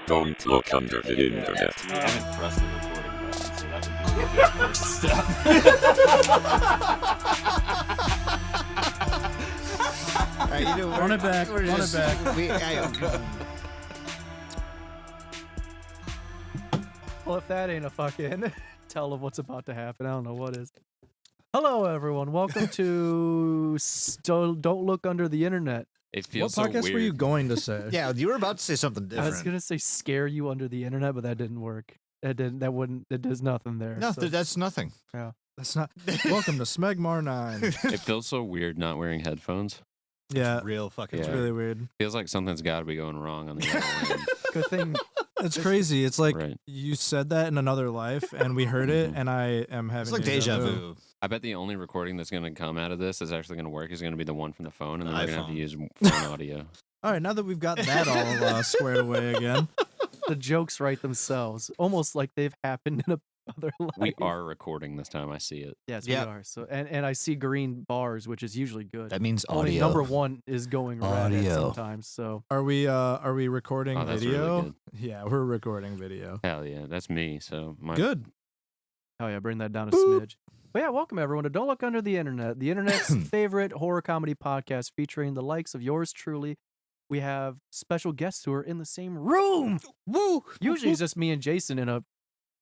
Don't look under the internet. I haven't pressed the recording button, so that would be the first step. All right, Run it back. Run it back. Well, if that ain't a fucking tell of what's about to happen, I don't know what is. Hello, everyone. Welcome to Don't Look Under the Internet. It What feels so podcast weird. were you going to say? Yeah, you were about to say something I different. was gonna say scare you under the internet, but that didn't work. It didn't. That wouldn't. It does nothing there. No, so- that's nothing. That's not. Welcome to Smegmar 9. It feels so weird not wearing headphones. Yeah, Real fucking. it's Yeah. really weird. Feels like something's got to be going wrong on the other end. Good thing. It's crazy. It's like Right. you said that in another life, and we heard it, and I am having It's like deja vu. I bet the only recording that's going to come out of this that's actually going to work is going to be the one from the phone, and then we're going to have to iPhone. use phone audio. All right, now that we've got that all squared away again, The jokes write themselves, almost like they've happened in another life. We are recording this time. I see it. Yes, Yep. we are. So, and I see green bars, which is usually good. That means Only audio. number one is going red at Audio. sometimes. So are we recording Oh, that's really video? good. Yeah, we're recording video. Hell yeah, that's me. So my Good. oh yeah, bring that down a Boop. smidge. But yeah, welcome everyone to Don't Look Under the Internet, the internet's favorite horror comedy podcast featuring the likes of yours truly. We have special guests who are in the same room. Woo! Usually it's just me and Jason in a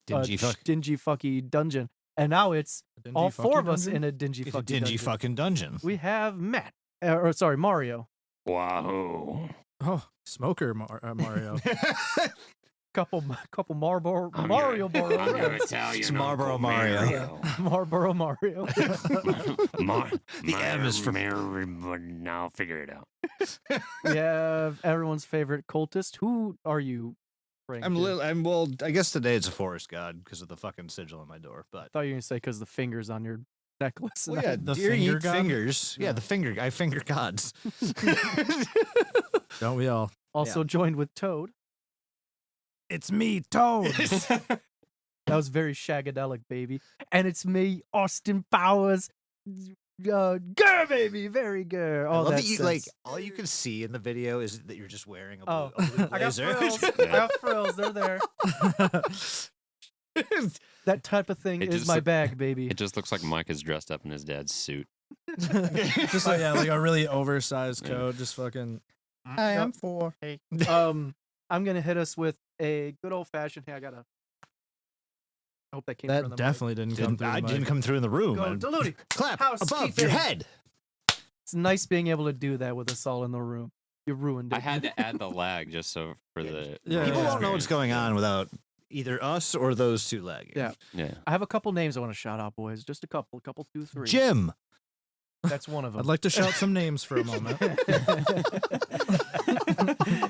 Dingy fuck. dingy fucky dungeon, and now it's Dingy all fucky four of us dungeon? in a dingy It's a fucky dingy dungeon. fucking dungeon. We have Matt, or sorry, Mario. Wahoo! Oh, smoker Mario. Couple Marlboro I'm Mario gonna- I'm gonna Reds. tell you, It's Marlboro Mario. Marlboro Mario. The M is for- I'll figure it out. We have everyone's favorite cultist. Who are you? Frank? Well, I guess today it's a forest god because of the fucking sigil on my door. But I thought you were gonna say because the fingers on your necklace. well, yeah, The deer finger eat god? fingers. Yeah, Yeah. the finger. I finger gods. Don't we all? Also joined with Toad. It's me, Toad. That was very shagadelic, baby. And it's me, Austin Powers. Girl, baby, very girl. I All love that that you sense. like all you can see in the video is that you're just wearing a blue, Oh, a blue I got blazer. frills. I got frills. They're there. That type of thing It is just my look- bag, baby. It just looks like Mike is dressed up in his dad's suit. Just like, yeah, like a really oversized coat. Just fucking. I am for. I'm gonna hit us with a good old fashioned. Hey, I hope that came through on That the definitely didn't come through. I the didn't mic. come through in the room. mic. Go, Diluti. Clap above Housekeeping. your head. It's nice being able to do that with us all in the room. You ruined it. I had to add the lag just so for the Yeah, People yeah. won't know what's going on without either us or those two lagging. Yeah. Yeah. I have a couple names I want to shout out, boys. Just a couple, 2, 3. Jim. That's one of them. I'd like to shout some names for a moment.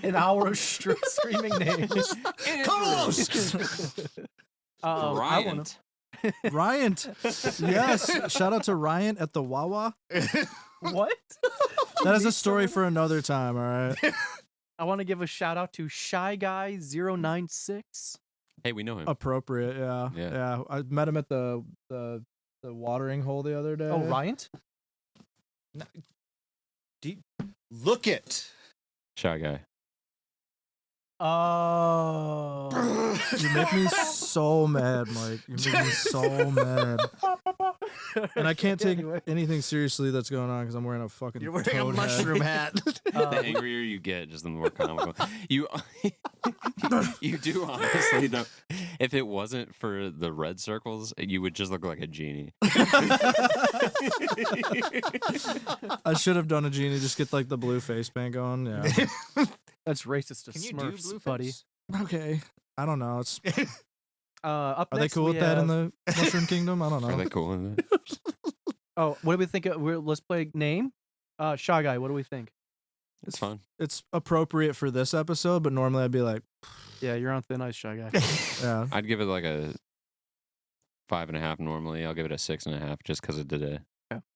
An hour of screaming names. Carlos. I want to. Ryan. Yes. Shout out to Ryan at the Wawa. What? That is a story for another time, all right? I want to give a shout out to Shy Guy 096. Hey, we know him. Appropriate, yeah. Yeah. Yeah. I met him at the watering hole the other day. Oh, Ryan? Look it. Shy guy. Oh. You make me so mad, Mike. You make me so mad. And I can't take Anyway. anything seriously that's going on because I'm wearing a fucking You're wearing a toad hat. mushroom hat. The angrier you get, just the more comical. You you do honestly know. If it wasn't for the red circles, you would just look like a genie. I should have done a genie. Just get like the blue face paint going. Yeah. That's racist to Can you do Smurfs, blue buddy. face? Okay. I don't know. It's Up are they next cool we with that in have- the Mushroom Kingdom? I don't know. Are they cool with it? Oh, what do we think? Let's play name. Shy Guy, what do we think? It's fun. It's appropriate for this episode, but normally I'd be like, Yeah, you're on thin ice, Shy Guy. yeah. I'd give it like a 5.5 normally. I'll give it a 6.5 just because of today.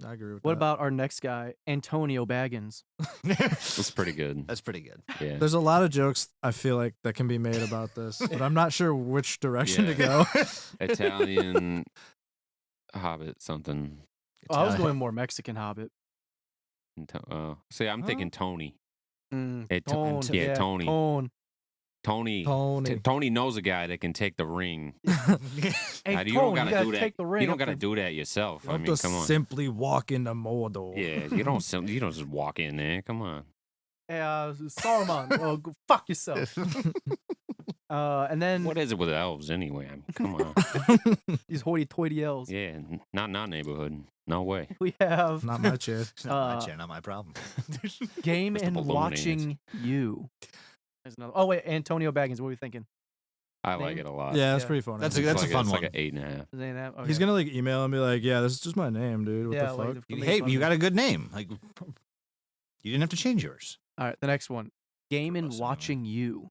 I agree with What that. about our next guy, Antonio Baggins? It's pretty good. That's pretty good. Yeah. There's a lot of jokes I feel like that can be made about this, but I'm not sure which direction to Yeah. go. Italian Hobbit something. Oh, I was going more Mexican Hobbit. See, I'm Huh? thinking Tony. Mm, Hey, Tone, yeah, Tony. Tone. Tony. Tony. Tony knows a guy that can take the ring. Hey, Now, you Tone, don't gotta gotta do that. take the ring You don't up gotta and- do that yourself. You I have mean, to come on. simply walk into Mordor. Yeah, you don't just walk in there. Come on. Hey, Saruman, oh, go fuck yourself. And then What is it with elves anyway? I mean, come on. these hoity-toity elves. Yeah, not in our neighborhood. No way. We have Not my chair. It's not my Uh, chair, not my problem. Game Mr. and Balloonings. Watching You. There's another. Oh wait, Antonio Baggins. What are we thinking? I like Name? it a lot. Yeah, that's Yeah. pretty funny. That's It's that's like a fun it's one. like an 8.5. Is any of that? He's Okay. gonna like email and be like, "Yeah, this is just my name, dude. What Yeah, the like, fuck?" to make Hey, fun you of got it. a good name. Like, you didn't have to change yours. All right, the next one. Game and Close anyway. Watching You.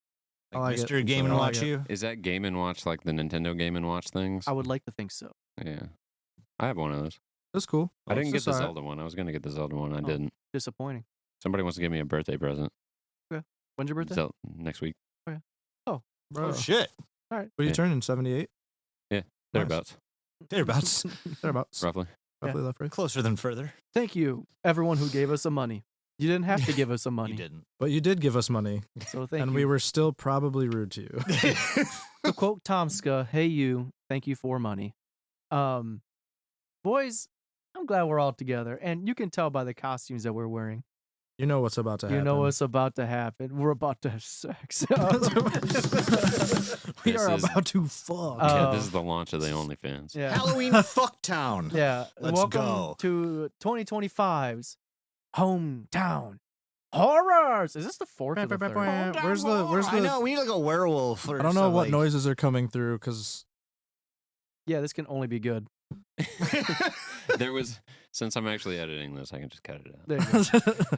I Like like it. Mr. Game I and like Watch it. You. Is that Game and Watch like the Nintendo Game and Watch things? I would like to think so. Yeah. I have one of those. That's cool. I didn't get That's the alright. Zelda one. I was going to get the Zelda one. I Oh. didn't. Disappointing. Somebody wants to give me a birthday present. When's your birthday? Next week. Oh, Bro, shit. what are you Yeah. turning? 78? Thereabouts, Thereabouts. Thereabouts. roughly. Roughly left, right. Closer than further. Thank you, everyone who gave us some money. You didn't have to give us some money. You didn't. But you did give us money, So thank and you. we were still probably rude to you. To quote Tomska, "Hey you, thank you for money." Boys, I'm glad we're all together, and you can tell by the costumes that we're wearing. You know what's about to happen. You know what's about to happen. We're about to have sex. we This are is- about to fuck. Yeah, Uh, this is the launch of the OnlyFans. yeah. Halloween Fucktown. Yeah. Let's Welcome go. to 2025's Hometown Horrors. Is this the fourth or the third? Where's the? I know. We need like a werewolf. Or I don't know some, what like- noises are coming through because Yeah, this can only be good. There was, since I'm actually editing this, I can just cut it out. There you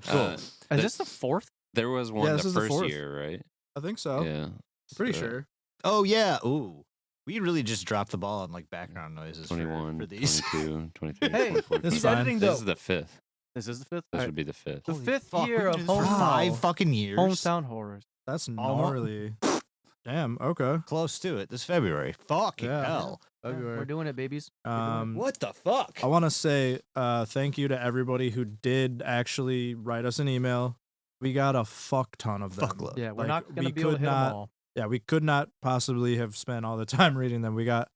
go. Uh, Is th- this the fourth? There was one this the is the first fourth. year, right? I think so. Yeah. Pretty So, sure. Oh yeah. Ooh. We really just dropped the ball on like background noises 21, for these. 22, 23, Hey, 24. It's he's fine. editing though. This is the fifth. This is the fifth. This All would be the fifth. The Holy fifth fuck, year we of did this for Hometown. 5 fucking years. Hometown Horrors. That's Almo- gnarly. Damn. Okay. Close to it. This February. Fucking Yeah. hell. Yeah, we're doing it, babies. We're doing it. What the fuck? I want to say thank you to everybody who did actually write us an email. We got a fuck ton of them. Fuckload. Yeah, we're Like, not gonna we be able to could hit not- them all. Yeah, we could not possibly have spent all the time reading them. We got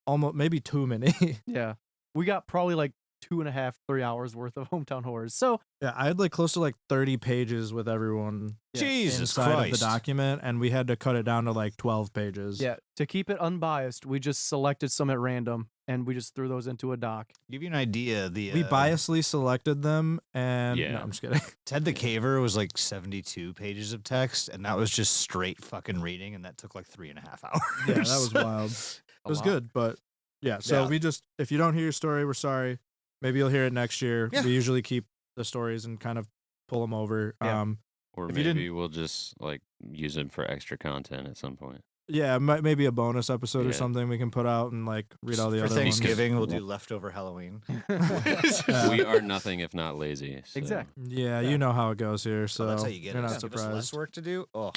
almost maybe too many. Yeah, we got probably like 2.5, 3 hours worth of Hometown Horrors. So Yeah, I had like close to like 30 pages with everyone Jesus inside of the Christ. document, and we had to cut it down to like 12 pages. yeah, to keep it unbiased, we just selected some at random and we just threw those into a doc. Give you an idea. The We biasly selected them, and Yeah. no, I'm just kidding. Ted the Caver was like 72 pages of text, and that was just straight fucking reading, and that took like 3.5 hours. Yeah, that was wild. A It was lot. good, but yeah. So Yeah. we just, if you don't hear your story, we're sorry. Maybe you'll hear it next year. Yeah. We usually keep the stories and kind of pull them over. Yeah. Or If you didn't- maybe we'll just like use them for extra content at some point. Yeah, maybe a bonus episode or Yeah. something we can put out and like read all the For other Thanksgiving, ones. we'll do leftover Halloween. Yeah. We are nothing if not lazy. so- Exactly. ones. Yeah, Yeah. you know how it goes here, so So that's how you get you're it. not Give us less surprised. work to do. Oh,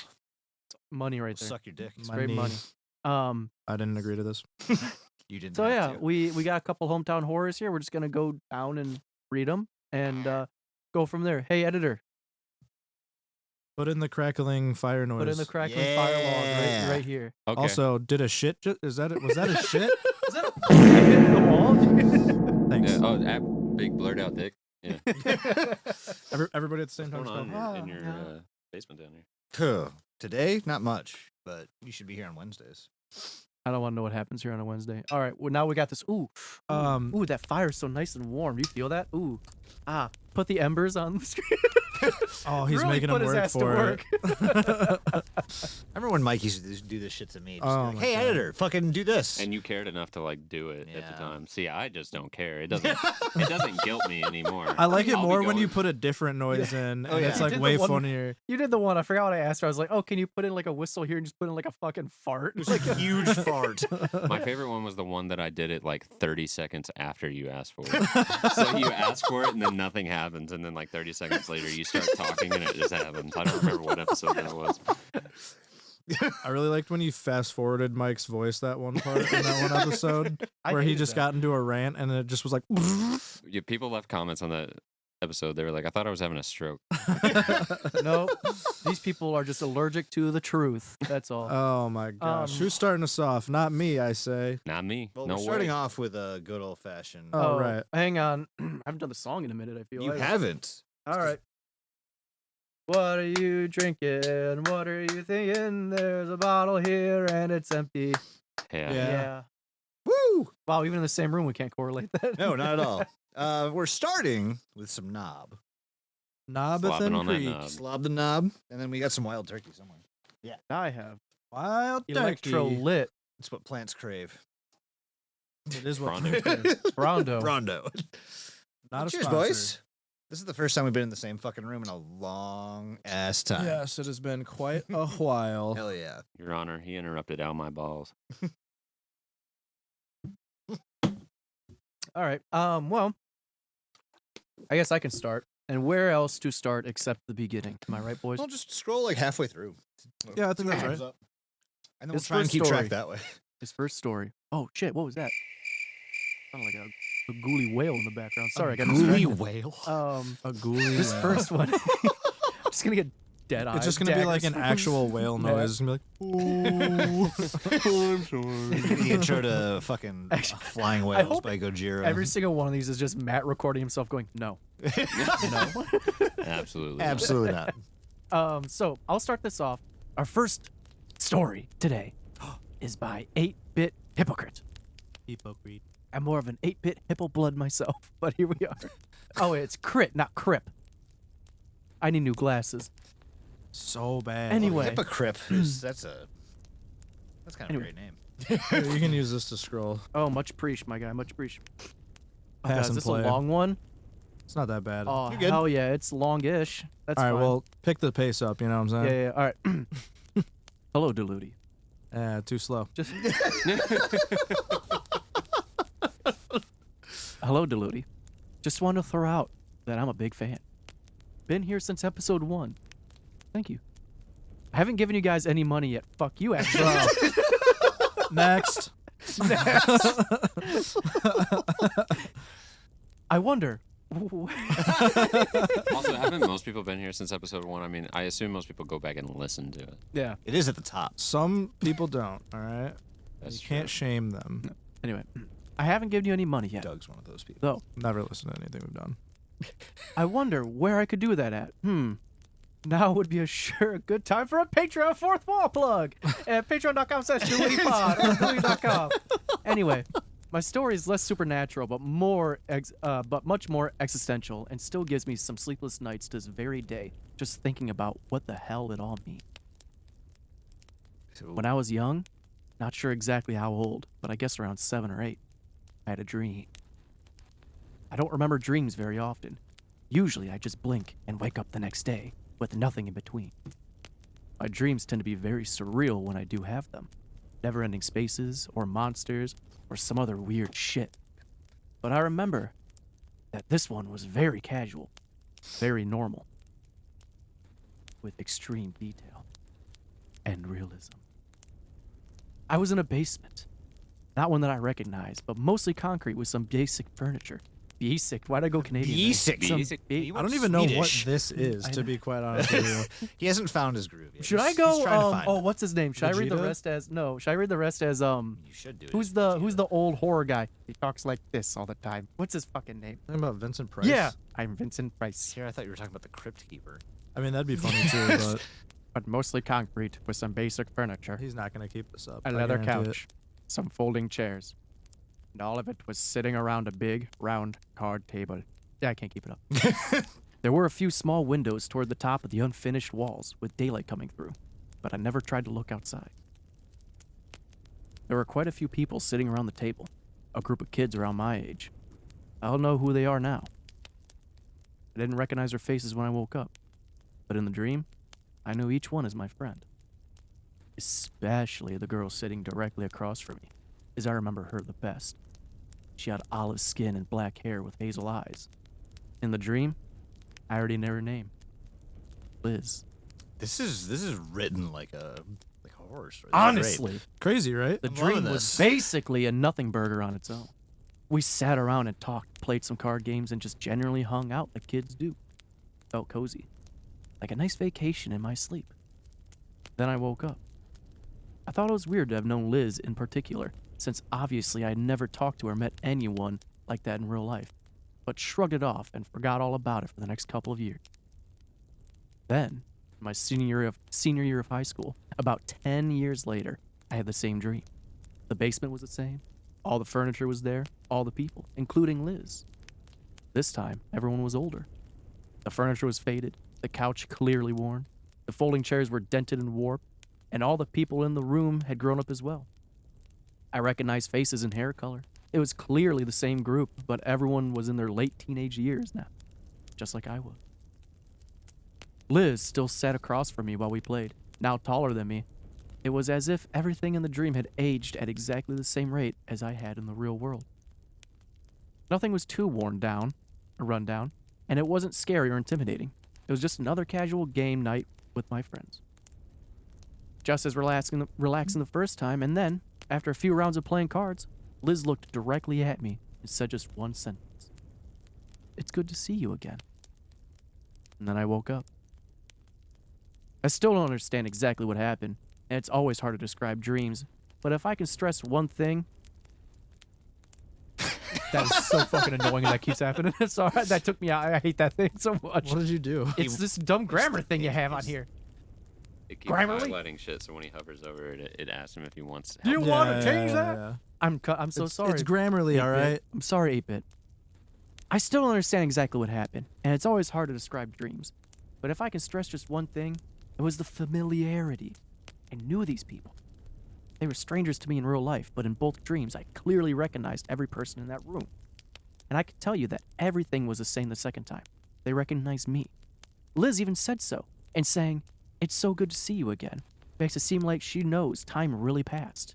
Money right there. suck your dick. Straight money. Um. I didn't agree to this. You didn't. So have yeah, to. we got a couple Hometown Horrors here. We're just gonna go down and read them and go from there. Hey, editor, Put in the crackling fire noise. put in the crackling fire log Yeah. right here. Okay. Also, did a shit? Is that it? Was that a shit? Is that a wall? Thanks. Yeah, oh, that big blurred out dick. Yeah. Everybody at the same time. What's going just on go, in your yeah. basement down here? Huh. Today, not much, but you should be here on Wednesdays. I don't want to know what happens here on a Wednesday. All right, well now we got this. Ooh, ooh, that fire's so nice and warm. Do you feel that? Ooh, put the embers on the screen. Oh, he's Really making put him his work ass to for work. it. Remember when Mike used to do this shit to me. Just be Oh like, my hey, God. editor, fucking do this. And you cared enough to like do it at Yeah. the time. See, I just don't care. It doesn't guilt me anymore. I like it I'll be more when you going- put a different noise in, and it's yeah. like You did way the one- funnier. You did the one. I forgot what I asked her. I was like, "Oh, can you put in like a whistle here and just put in like a fucking fart?" Like a huge fart. My favorite one was the one that I did it like 30 seconds after you asked for it. So you ask for it and then nothing happens, and then like 30 seconds later you start talking and it just happens. I don't remember what episode that was. I really liked when you fast forwarded Mike's voice that one part in that one episode I where he hated just that. got into a rant and it just was like. Yeah, people left comments on that episode. They were like, "I thought I was having a stroke." Nope. These people are just allergic to the truth. That's all. Oh my gosh, who's starting us off? Not me, I say. Not me. Well, no we're starting way. off with a good old fashioned. Oh, right. Hang on. I haven't done the song in a minute. I feel You like. haven't. All right. What are you drinking? What are you thinking? There's a bottle here and it's empty. Yeah. Yeah. Woo! Wow, even in the same room, we can't correlate that. No, not at all. We're starting with some knob. Nobbathan Slobbing on that Creek. knob. Slob the knob, and then we got some wild turkey somewhere. I have Wild Electro turkey. Lit It's what plants crave. It is what Rondo. Rondo. Rondo. Not a Cheers, sponsor. boys. This is the first time we've been in the same fucking room in a long ass time. Yes, it has been quite a while. Hell yeah. Your Honor, he interrupted out my balls. All right. Well, I guess I can start. And where else to start except the beginning? Am I right, boys? Well, just scroll like halfway through. Yeah, I think that's Thumbs right. up. And then we'll His try and first keep story. track that way. His first story. Oh shit! What was that? Sounded like a ghouly whale in the background. Sorry, I got distracted. whale. A ghoulie This whale. first one. I'm just gonna get dead eyes. It's just gonna be like daggers an from- actual whale Yeah. noise. It's gonna be like, The intro to fucking Actually, Flying I Whales hope by Gojira. Every single one of these is just Matt recording himself going, no. No. Absolutely. Absolutely not. So I'll start this off. Our first story today is by 8-Bit Hypocrite. hypocrite. I'm more of an 8-Bit hippo blood myself, but here we are. Oh, it's Crit, not Crip. I need new glasses. So bad. Anyway. Hypocrite. That's kind of Anyway. a great name. Here, you can use this to scroll. Oh, much preach, my guy, much preach. Oh, God, Pass is and this play. a long one? It's not that bad. Oh, You're good. hell yeah, it's longish. That's All right, fine. well, pick the pace up. You know what I'm yeah, saying? yeah, all right. Hello, Deludi. Too slow. Just Hello, Deludi. Just want to throw out that I'm a big fan. Been here since episode 1. Thank you. I haven't given you guys any money yet. Fuck you, actually. Next. I wonder. Also, haven't most people been here since episode 1? I mean, I assume most people go back and listen to it. Yeah. It is at the top. Some people don't. All right. That's You true. can't shame them. Anyway, I haven't given you any money yet. Doug's one of those people. Though, Never listen to anything we've done. I wonder where I could do that at. Now would be a good time for a Patreon fourth wall plug at patreon.com/DeludiPod or Deludi.com. Anyway, my story is less supernatural, but much more existential, and still gives me some sleepless nights to this very day, just thinking about what the hell it all means. When I was young, not sure exactly how old, but I guess around 7 or 8, I had a dream. I don't remember dreams very often. Usually I just blink and wake up the next day with nothing in between. My dreams tend to be very surreal when I do have them. Never-ending spaces, or monsters, or some other weird shit. But I remember that this one was very casual, very normal, with extreme detail and realism. I was in a basement. Not one that I recognized, but mostly concrete with some basic furniture. Basic? Why'd I go Canadian? there? Basic. Some Basic. ba- I don't even know what Swedish. this is, I to know. be quite honest with you. He hasn't found his groove yet. Should I He's go? trying to find Oh, it. what's his name? Should I read the Vegeta? rest as no? Should I read the rest as You should do it. Who's the old horror guy? He talks like this all the time. What's his fucking name? Talking about Vincent Price. Yeah, I'm Vincent Price, Here, I thought you were talking about the Crypt Keeper. I mean, that'd be funny too, but but mostly concrete with some basic furniture, he's not gonna keep this up. a I leather guarantee it. couch, some folding chairs, and all of it was sitting around a big round card table. Yeah, I can't keep it up. There were a few small windows toward the top of the unfinished walls with daylight coming through. but I never tried to look outside. There were quite a few people sitting around the table, a group of kids around my age. I don't know who they are now. I didn't recognize their faces when I woke up, but in the dream, I knew each one as my friend. Especially the girl sitting directly across from me, as I remember her the best. She had olive skin and black hair with hazel eyes. In the dream, I already knew her name. Liz. This is written like a horror story. This is great. Honestly, Crazy, right? the I'm loving dream was this. basically a nothing burger on its own. We sat around and talked, played some card games, and just generally hung out like kids do. Felt cozy. Like a nice vacation in my sleep. Then I woke up. I thought it was weird to have known Liz in particular, since obviously I had never talked to or met anyone like that in real life, but shrugged it off and forgot all about it for the next couple of years. Then, my senior year of high school, about 10 years later, I had the same dream. The basement was the same. All the furniture was there, all the people, including Liz. This time, everyone was older. The furniture was faded, the couch clearly worn, the folding chairs were dented and warped, and all the people in the room had grown up as well. I recognized faces and hair color. It was clearly the same group, but everyone was in their late teenage years now, just like I was. Liz still sat across from me while we played, now taller than me. It was as if everything in the dream had aged at exactly the same rate as I had in the real world. Nothing was too worn down or run down, and it wasn't scary or intimidating. It was just another casual game night with my friends. Just as relaxing the first time, and then, after a few rounds of playing cards, Liz looked directly at me and said just one sentence. "It's good to see you again." And then I woke up. I still don't understand exactly what happened, and it's always hard to describe dreams, but if I can stress one thing... That is so fucking annoying that keeps happening. Sorry, that took me out. I hate that thing so much. What did you do? It's this dumb grammar thing you have on here. It keeps Grammarly? highlighting shit, so when he hovers over it, it asks him if he wants Do you help. want to change that? yeah. I'm so sorry. It's Grammarly, all 8-bit. right? I'm sorry, 8-bit. I still don't understand exactly what happened, and it's always hard to describe dreams. But if I can stress just one thing, it was the familiarity. I knew these people. They were strangers to me in real life, but in both dreams, I clearly recognized every person in that room. And I could tell you that everything was the same the second time. They recognized me. Liz even said so, and saying, "It's so good to see you again," makes it seem like she knows time really passed.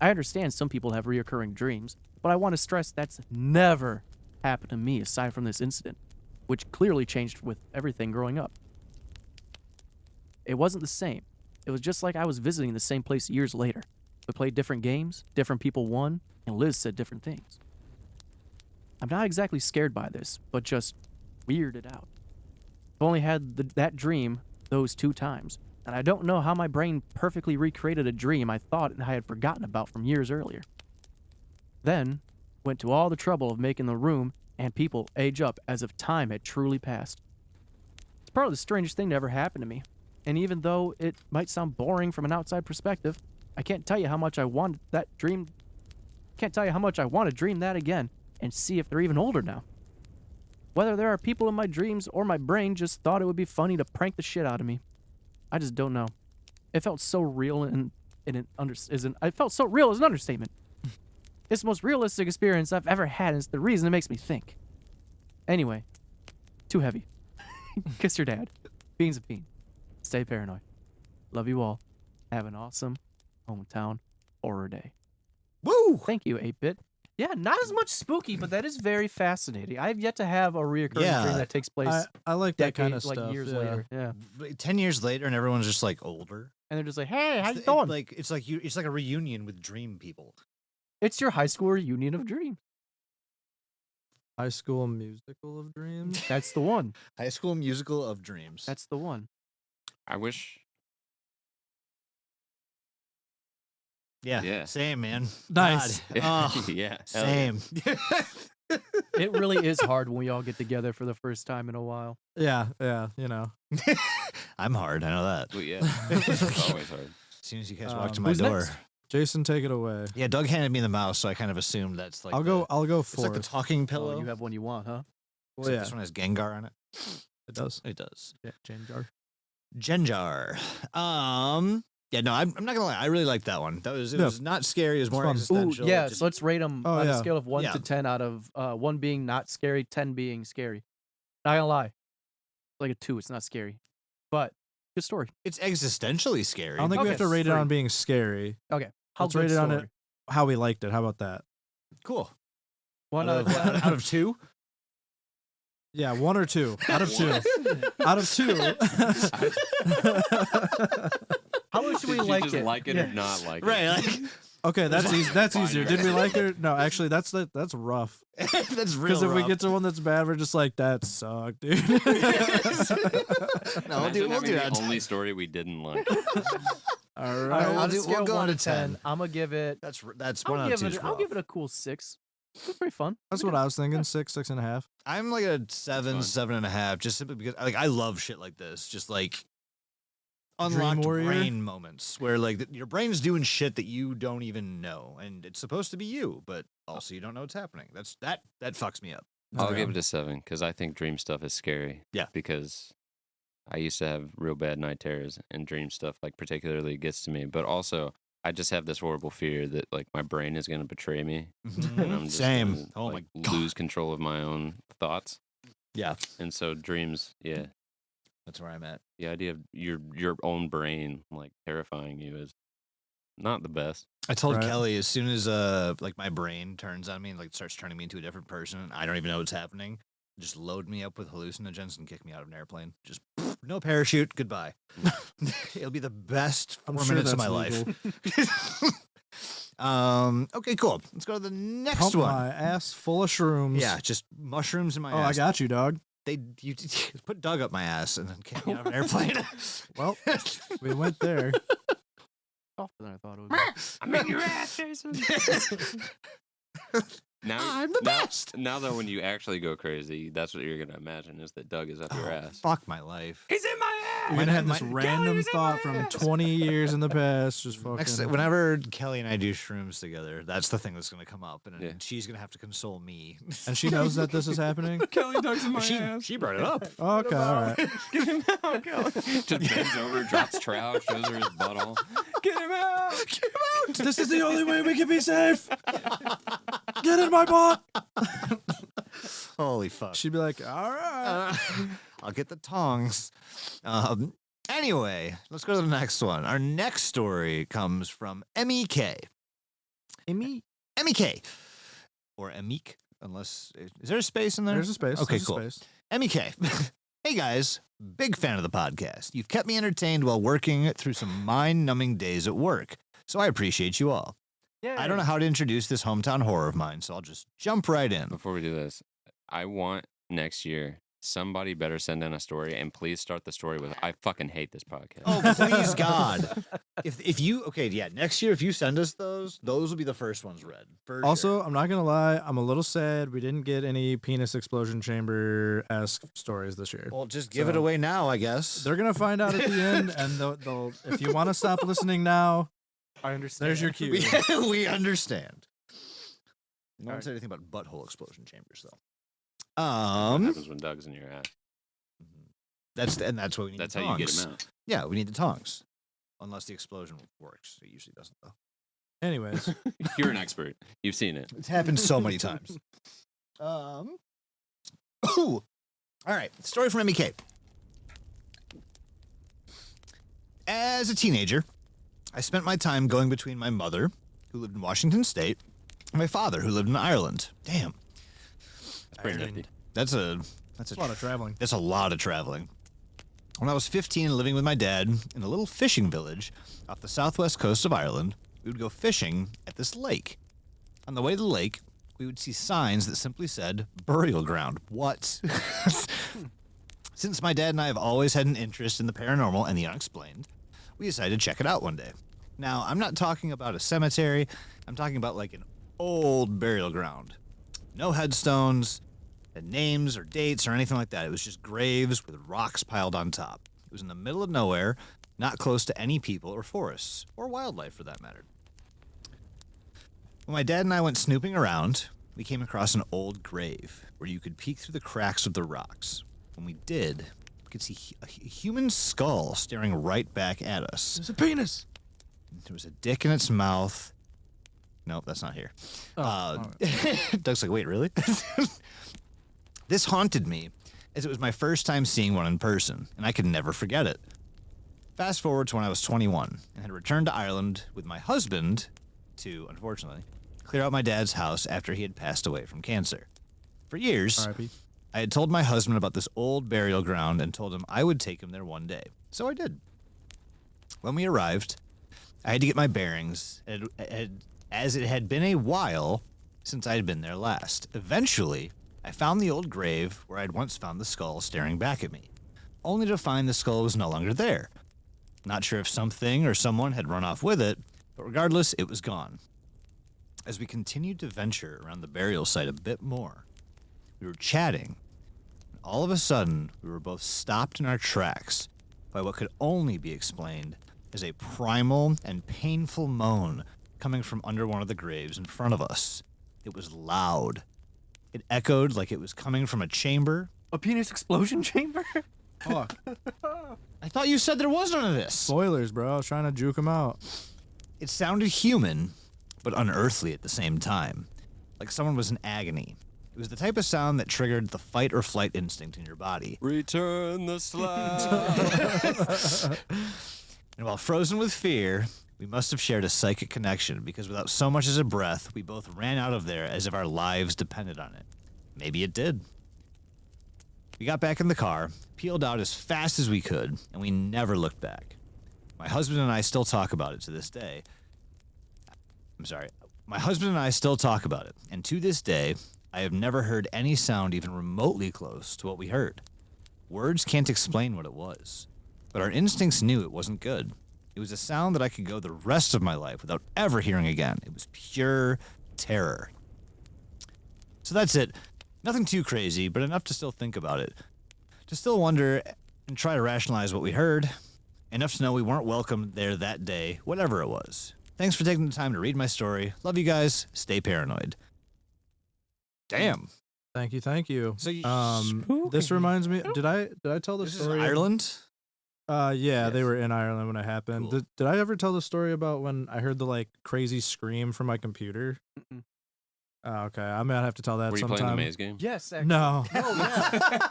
I understand some people have reoccurring dreams, but I want to stress that's never happened to me aside from this incident, which clearly changed with everything growing up. It wasn't the same. It was just like I was visiting the same place years later. We played different games, different people won, and Liz said different things. I'm not exactly scared by this, but just weirded out. I've only had that dream those 2 times, and I don't know how my brain perfectly recreated a dream I thought I had forgotten about from years earlier. Then, went to all the trouble of making the room and people age up as if time had truly passed. It's probably the strangest thing to ever happen to me, and even though it might sound boring from an outside perspective, I can't tell you how much I wanted that dream. Can't tell you how much I want to dream that again and see if they're even older now. Whether there are people in my dreams or my brain just thought it would be funny to prank the shit out of me. I just don't know. It felt so real I felt so real is an understatement. It's the most realistic experience I've ever had, and it's the reason it makes me think. Anyway, too heavy. Kiss your dad. Beans a bean. Stay paranoid. Love you all. Have an awesome hometown horror day. Woo! Thank you, 8-bit. Yeah, not as much spooky, but that is very fascinating. I have yet to have a reoccurring dream that takes place I like that kind of decades, stuff. like years yeah. later. Yeah, 10 years later, and everyone's just like older. and they're just like, "Hey, how you It's doing?" It's like a reunion with dream people. It's your high school reunion of dreams. High School Musical of Dreams. That's the one. High School Musical of Dreams. That's the one. I wish. yeah. Yeah. Same, man. Nice. God. Oh, Yeah. hell yeah. same. It really is hard when we all get together for the first time in a while. Yeah, you know. I'm hard. I know that. Well, yeah. It's always hard. As soon as you guys walk to my Who's door. next? Jason, take it away. Yeah, Doug handed me the mouse, so I kind of assumed that's like. I'll go It's like the fourth. talking pillow. Oh, you have one you want, huh? Well, yeah, This one has Gengar on it. it does. It does. Yeah, Jane Jar. Genjar. Yeah, no, I'm not gonna lie. I really liked that one. It Yeah. was not scary. It was more fun. Ooh, Ooh, existential. yeah. just- So let's rate them Oh, on yeah. a scale of 1 Yeah. to 10 out of 1 being not scary, 10 being scary. Not gonna lie. Like a 2. It's not scary. But good story. it's existentially scary. I don't think we have Okay, to rate it on 3. being scary. Okay. How Let's good rate it on story? it how we liked it. How about that? Cool. One out, out of, of out of 2. Yeah, 1 or 2 out of 2. Out of 2. How much do we Did you like just it? like it Yeah. or not like it? Right. Like, Okay, that's easy. That's Fine. easier. Did we like it? No, actually, that's rough. that's real. Because if we rough. get to one that's bad, we're just like, that sucked, dude. no, we'll Imagine do having that. the only story we didn't like. All All right, right. I'll on a do- scale we'll go 1 on to to 10. 10, I'm gonna give it. That's one out of 2. I'll give it a cool 6. It's pretty fun. That's what I was thinking. 6, 6.5. I'm like a 7, fun. 7.5, just simply because like I love shit like this. Just like unlocked Warrior? brain moments where like your brain's doing shit that you don't even know, and it's supposed to be you, but also you don't know what's happening. That fucks me up. I'll give it a 7 because I think dream stuff is scary. Yeah. Because I used to have real bad night terrors, and dream stuff like particularly gets to me. But also, I just have this horrible fear that like my brain is going to betray me, and I'm just Same. gonna, Oh like, my god. lose control of my own thoughts. Yeah, And so dreams, yeah, that's where I'm at. the idea of your own brain like terrifying you is not the best. I told Right. Kelly as soon as like my brain turns on me and like starts turning me into a different person, and I don't even know what's happening. Just load me up with hallucinogens and kick me out of an airplane. Just no parachute. Goodbye. It'll be the best 4 I'm sure minutes of that's my life. Okay, cool. Let's go to the next Pump one. my ass full of shrooms. Yeah, just mushrooms in my Oh, I ass. got you, dog. You put Doug up my ass and then kick me out of an airplane. Well, we went there. Softer than I thought it was. I'm in your ass, Jason. Now, I'm the best. Now that when you actually go crazy, that's what you're gonna imagine is that Doug is up your ass. Fuck my life. He's in my ass. We're gonna have this my- random thought from 20 years in the past. Just fucking. Whenever Kelly and I do shrooms together, that's the thing that's going to come up, and Yeah. she's going to have to console me. And she knows that this is happening. Kelly Doug's in my she brought it up. Okay, all right. Get him out, Kelly. Just bends over, drops trowel, shows her his butthole. Get him out. Get him out. This is the only way we can be safe. Get in my butt. Holy fuck. She'd be like, all right. I'll get the tongs. Anyway, let's go to the next one. Our next story comes from MEK. Amy, MEK. Or Emik, unless... Is there a space in there? there's a space. Okay, there's a cool. space. MEK. Hey guys, big fan of the podcast. You've kept me entertained while working through some mind-numbing days at work, so I appreciate you all. I don't know how to introduce this hometown horror of mine, so I'll just jump right in. Before we do this, I want next year somebody better send in a story and please start the story with I fucking hate this podcast. Oh, please God. If you next year if you send us those will be the first ones read. For Also, sure. I'm not gonna lie, I'm a little sad we didn't get any penis explosion chamber-esque stories this year. Well, just give it So- away now, I guess. They're gonna find out at the end, and they'll if you want to stop listening now, I understand. there's your cue. we understand. No one Alright. said anything about butthole explosion chambers though. What happens when Doug's in your ass? That's what we need. That's the how you get tongs. him out. Yeah, we need the tongs. Unless the explosion works. It usually doesn't though. Anyways, You're an expert. You've seen it. It's happened so many times. Ooh. All right, story from MEK. As a teenager, I spent my time going between my mother, who lived in Washington State, and my father, who lived in Ireland. Damn, Pretty nifty. that's a a lot of traveling. That's a lot of traveling. When I was 15 and living with my dad in a little fishing village off the southwest coast of Ireland, we would go fishing at this lake. On the way to the lake, we would see signs that simply said, burial ground. What? Since my dad and I have always had an interest in the paranormal and the unexplained, we decided to check it out one day. Now, I'm not talking about a cemetery. I'm talking about like an old burial ground. No headstones, names or dates or anything like that. It was just graves with rocks piled on top. It was in the middle of nowhere, not close to any people or forests, or wildlife for that matter. When my dad and I went snooping around, we came across an old grave where you could peek through the cracks of the rocks. When we did, we could see a human skull staring right back at us. There's a penis. There was a dick in its mouth. Nope, that's not here. Doug's like, wait, really? This haunted me, as it was my first time seeing one in person, and I could never forget it. Fast forward to when I was 21 and had returned to Ireland with my husband to, unfortunately, clear out my dad's house after he had passed away from cancer. For years, R.I.P. I had told my husband about this old burial ground and told him I would take him there one day. So I did. When we arrived, I had to get my bearings, as it had been a while since I had been there last. Eventually, I found the old grave where I'd once found the skull staring back at me, only to find the skull was no longer there. Not sure if something or someone had run off with it, but regardless, it was gone. As we continued to venture around the burial site a bit more, we were chatting, and all of a sudden, we were both stopped in our tracks by what could only be explained as a primal and painful moan coming from under one of the graves in front of us. It was loud. It echoed like it was coming from a chamber. A penis explosion chamber? Fuck. I thought you said there was none of this. Spoilers, bro. I was trying to juke him out. It sounded human, but unearthly at the same time, like someone was in agony. It was the type of sound that triggered the fight or flight instinct in your body. Return the slab. And while frozen with fear, we must have shared a psychic connection because without so much as a breath, we both ran out of there as if our lives depended on it. Maybe it did. We got back in the car, peeled out as fast as we could, and we never looked back. My husband and I still talk about it to this day. My husband and I still talk about it, and to this day, I have never heard any sound even remotely close to what we heard. Words can't explain what it was, but our instincts knew it wasn't good. It was a sound that I could go the rest of my life without ever hearing again. It was pure terror. So that's it. Nothing too crazy, but enough to still think about it. To still wonder and try to rationalize what we heard. Enough to know we weren't welcome there that day, whatever it was. Thanks for taking the time to read my story. Love you guys. Stay paranoid. Damn. Thank you, thank you. So you, This reminds me. Did I tell the this is story? Ireland? Yeah, they Yes. were in Ireland when it happened. Cool. Did I ever tell the story about when I heard the like crazy scream from my computer? Mm-mm. Oh, okay, I might have to tell that Were you sometime. playing the maze game? Yes, No, Oh,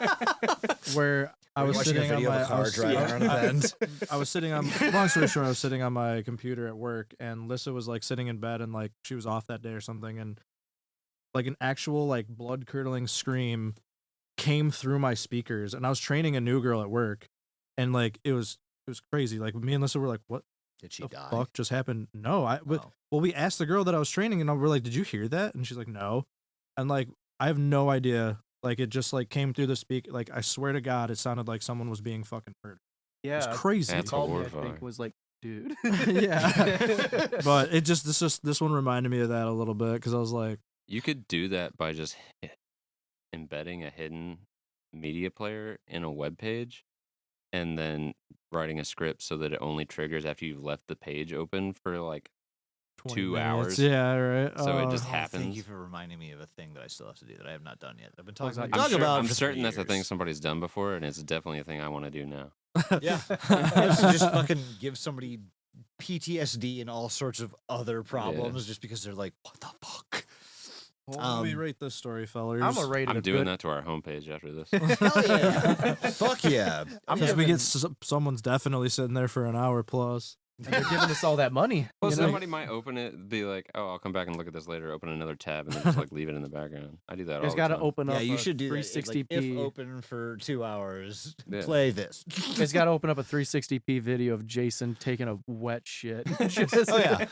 where I was watching a sitting on video of my a car I was- driving around a bend. I was sitting on. Long story short, I was sitting on my computer at work, and Lissa was like sitting in bed, and like she was off that day or something, and like an actual like blood curdling scream came through my speakers, and I was training a new girl at work, and like it was crazy. Like me and Lissa were like, "What Did she the die? fuck just happened?" No, Oh. well, we asked the girl that I was training, and we're like, "Did you hear that?" And she's like, "No," and like I have no idea. Like it just like came through the speak. Like I swear to God, it sounded like someone was being fucking murdered. yeah. It's crazy. That's Called me, I horrifying. think, was like, dude. Yeah. But it just this one reminded me of that a little bit because I was like, You could do that by just embedding a hidden media player in a web page and then writing a script so that it only triggers after you've left the page open for like 20 2 minutes. hours. Yeah, right. So it just Thank happens. you for reminding me of a thing that I still have to do that I have not done yet. I've been What was talking that? to Doug about. it I'm for certain 3 that's a thing years. somebody's done before, and it's definitely a thing I want to do now. Yeah, just fucking give somebody PTSD and all sorts of other problems just because they're like, what the fuck? Let me rate this story, fellers. I'm a rated I'm a doing good. that to our homepage after this. Hell yeah! Fuck yeah! Because we get someone's definitely sitting there for an hour plus. And they're giving us all that money. Well, you know? somebody might open it, be like, "Oh, I'll come back and look at this later." Open another tab and then just like leave it in the background. I do that. There's all got the to time. open up Yeah, you a should do that. It's 360p. like, if open for 2 hours, Yeah. play this. It's got to open up a 360p video of Jason taking a wet shit. Just- Oh yeah.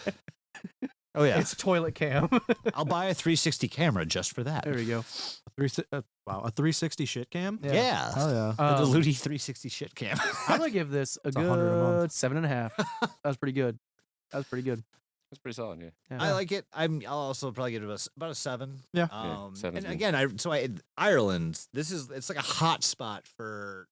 Oh yeah. It's toilet cam. I'll buy a 360 camera just for that. There we go. A 360 shit cam. Yeah. Yeah. Oh yeah. The Um, Ludi 360 shit cam. I'm gonna give this a It's 100 a month. good 7.5. That was pretty good. That was pretty good. That's pretty solid. Yeah. Yeah. I like it. I'll also probably give it about a 7. Yeah. Yeah, 7's And good. again, Ireland. It's like a hot spot for.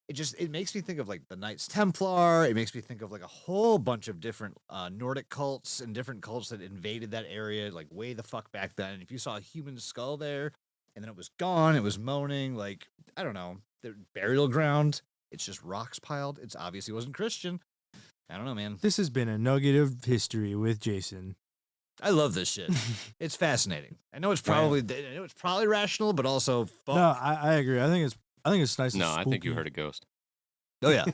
It makes me think of like the Knights Templar. It makes me think of like a whole bunch of different Nordic cults and different cults that invaded that area like way the fuck back then. And if you saw a human skull there, and then it was gone. It was moaning, like, I don't know, the burial ground. It's just rocks piled. It's obviously wasn't Christian. I don't know, man. This has been a nugget of history with Jason. I love this shit. It's fascinating. I know it's probably rational, but also fuck. No, I agree. I think it's nice. and No, I think you spooky. heard a ghost. Oh yeah,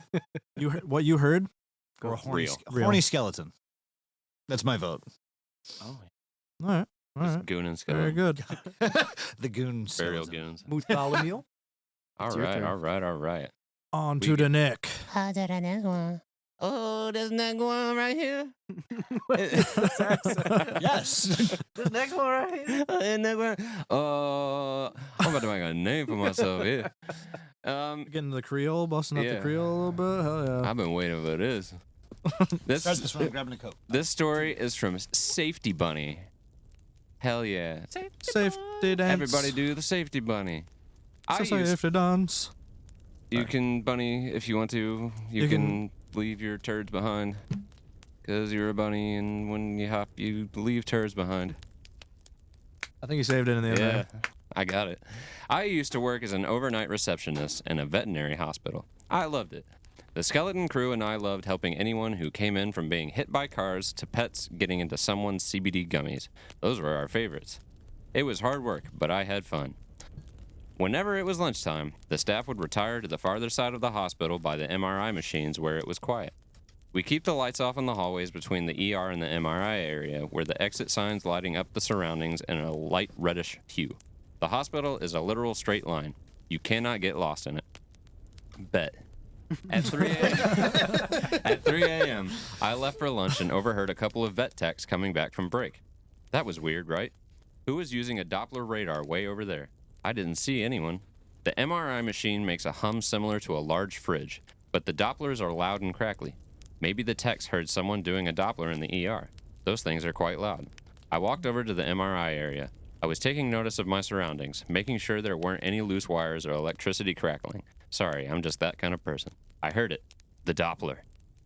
You heard what you heard? or a horny, Real. Real. horny skeleton. That's my vote. Oh, All right. All right. goon and Very skeleton. good. The goon Burial skeleton. goons. Bartholomew. All It's your right, turn. all right, all right. On We to the get- neck. Oh, there's that one right here. Yes. This next one right here. I'm about to make a name for myself here. Getting the Creole, busting up Yeah. the Creole a little bit. Hell yeah. I've been waiting for this. Start this one. I'm grabbing a coat. This story is from Safety Bunny. Hell yeah. Safety dance. Everybody do the Safety Bunny. Safety dance. You can, Bunny, if you want to. You You can leave your turds behind. Because you're a bunny, and when you hop, you leave turds behind. I think you saved it in the end. Yeah, there. I got it. I used to work as an overnight receptionist in a veterinary hospital. I loved it. The skeleton crew and I loved helping anyone who came in from being hit by cars to pets getting into someone's CBD gummies. Those were our favorites. It was hard work, but I had fun. Whenever it was lunchtime, the staff would retire to the farther side of the hospital by the MRI machines where it was quiet. We keep the lights off in the hallways between the ER and the MRI area, where the exit signs lighting up the surroundings in a light reddish hue. The hospital is a literal straight line. You cannot get lost in it. Bet. At 3 a.m., at 3 a.m., I left for lunch and overheard a couple of vet techs coming back from break. That was weird, right? Who was using a Doppler radar way over there? I didn't see anyone. The MRI machine makes a hum similar to a large fridge, but the Dopplers are loud and crackly. Maybe the techs heard someone doing a Doppler in the ER. Those things are quite loud. I walked over to the MRI area. I was taking notice of my surroundings, making sure there weren't any loose wires or electricity crackling. Sorry, I'm just that kind of person. I heard it. The Doppler.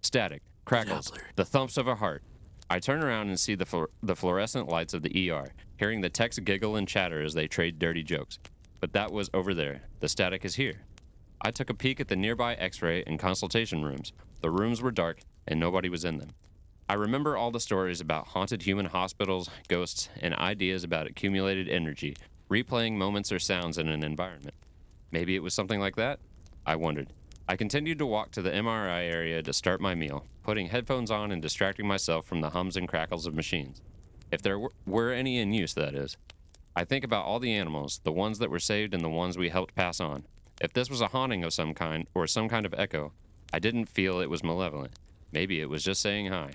Static. Crackles. The thumps of a heart. I turn around and see the fluorescent lights of the ER, hearing the techs giggle and chatter as they trade dirty jokes. But that was over there. The static is here. I took a peek at the nearby x-ray and consultation rooms. The rooms were dark, and nobody was in them. I remember all the stories about haunted human hospitals, ghosts, and ideas about accumulated energy, replaying moments or sounds in an environment. Maybe it was something like that? I wondered. I continued to walk to the MRI area to start my meal, putting headphones on and distracting myself from the hums and crackles of machines. If there were any in use, that is. I think about all the animals, the ones that were saved and the ones we helped pass on. If this was a haunting of some kind, or some kind of echo, I didn't feel it was malevolent. Maybe it was just saying hi.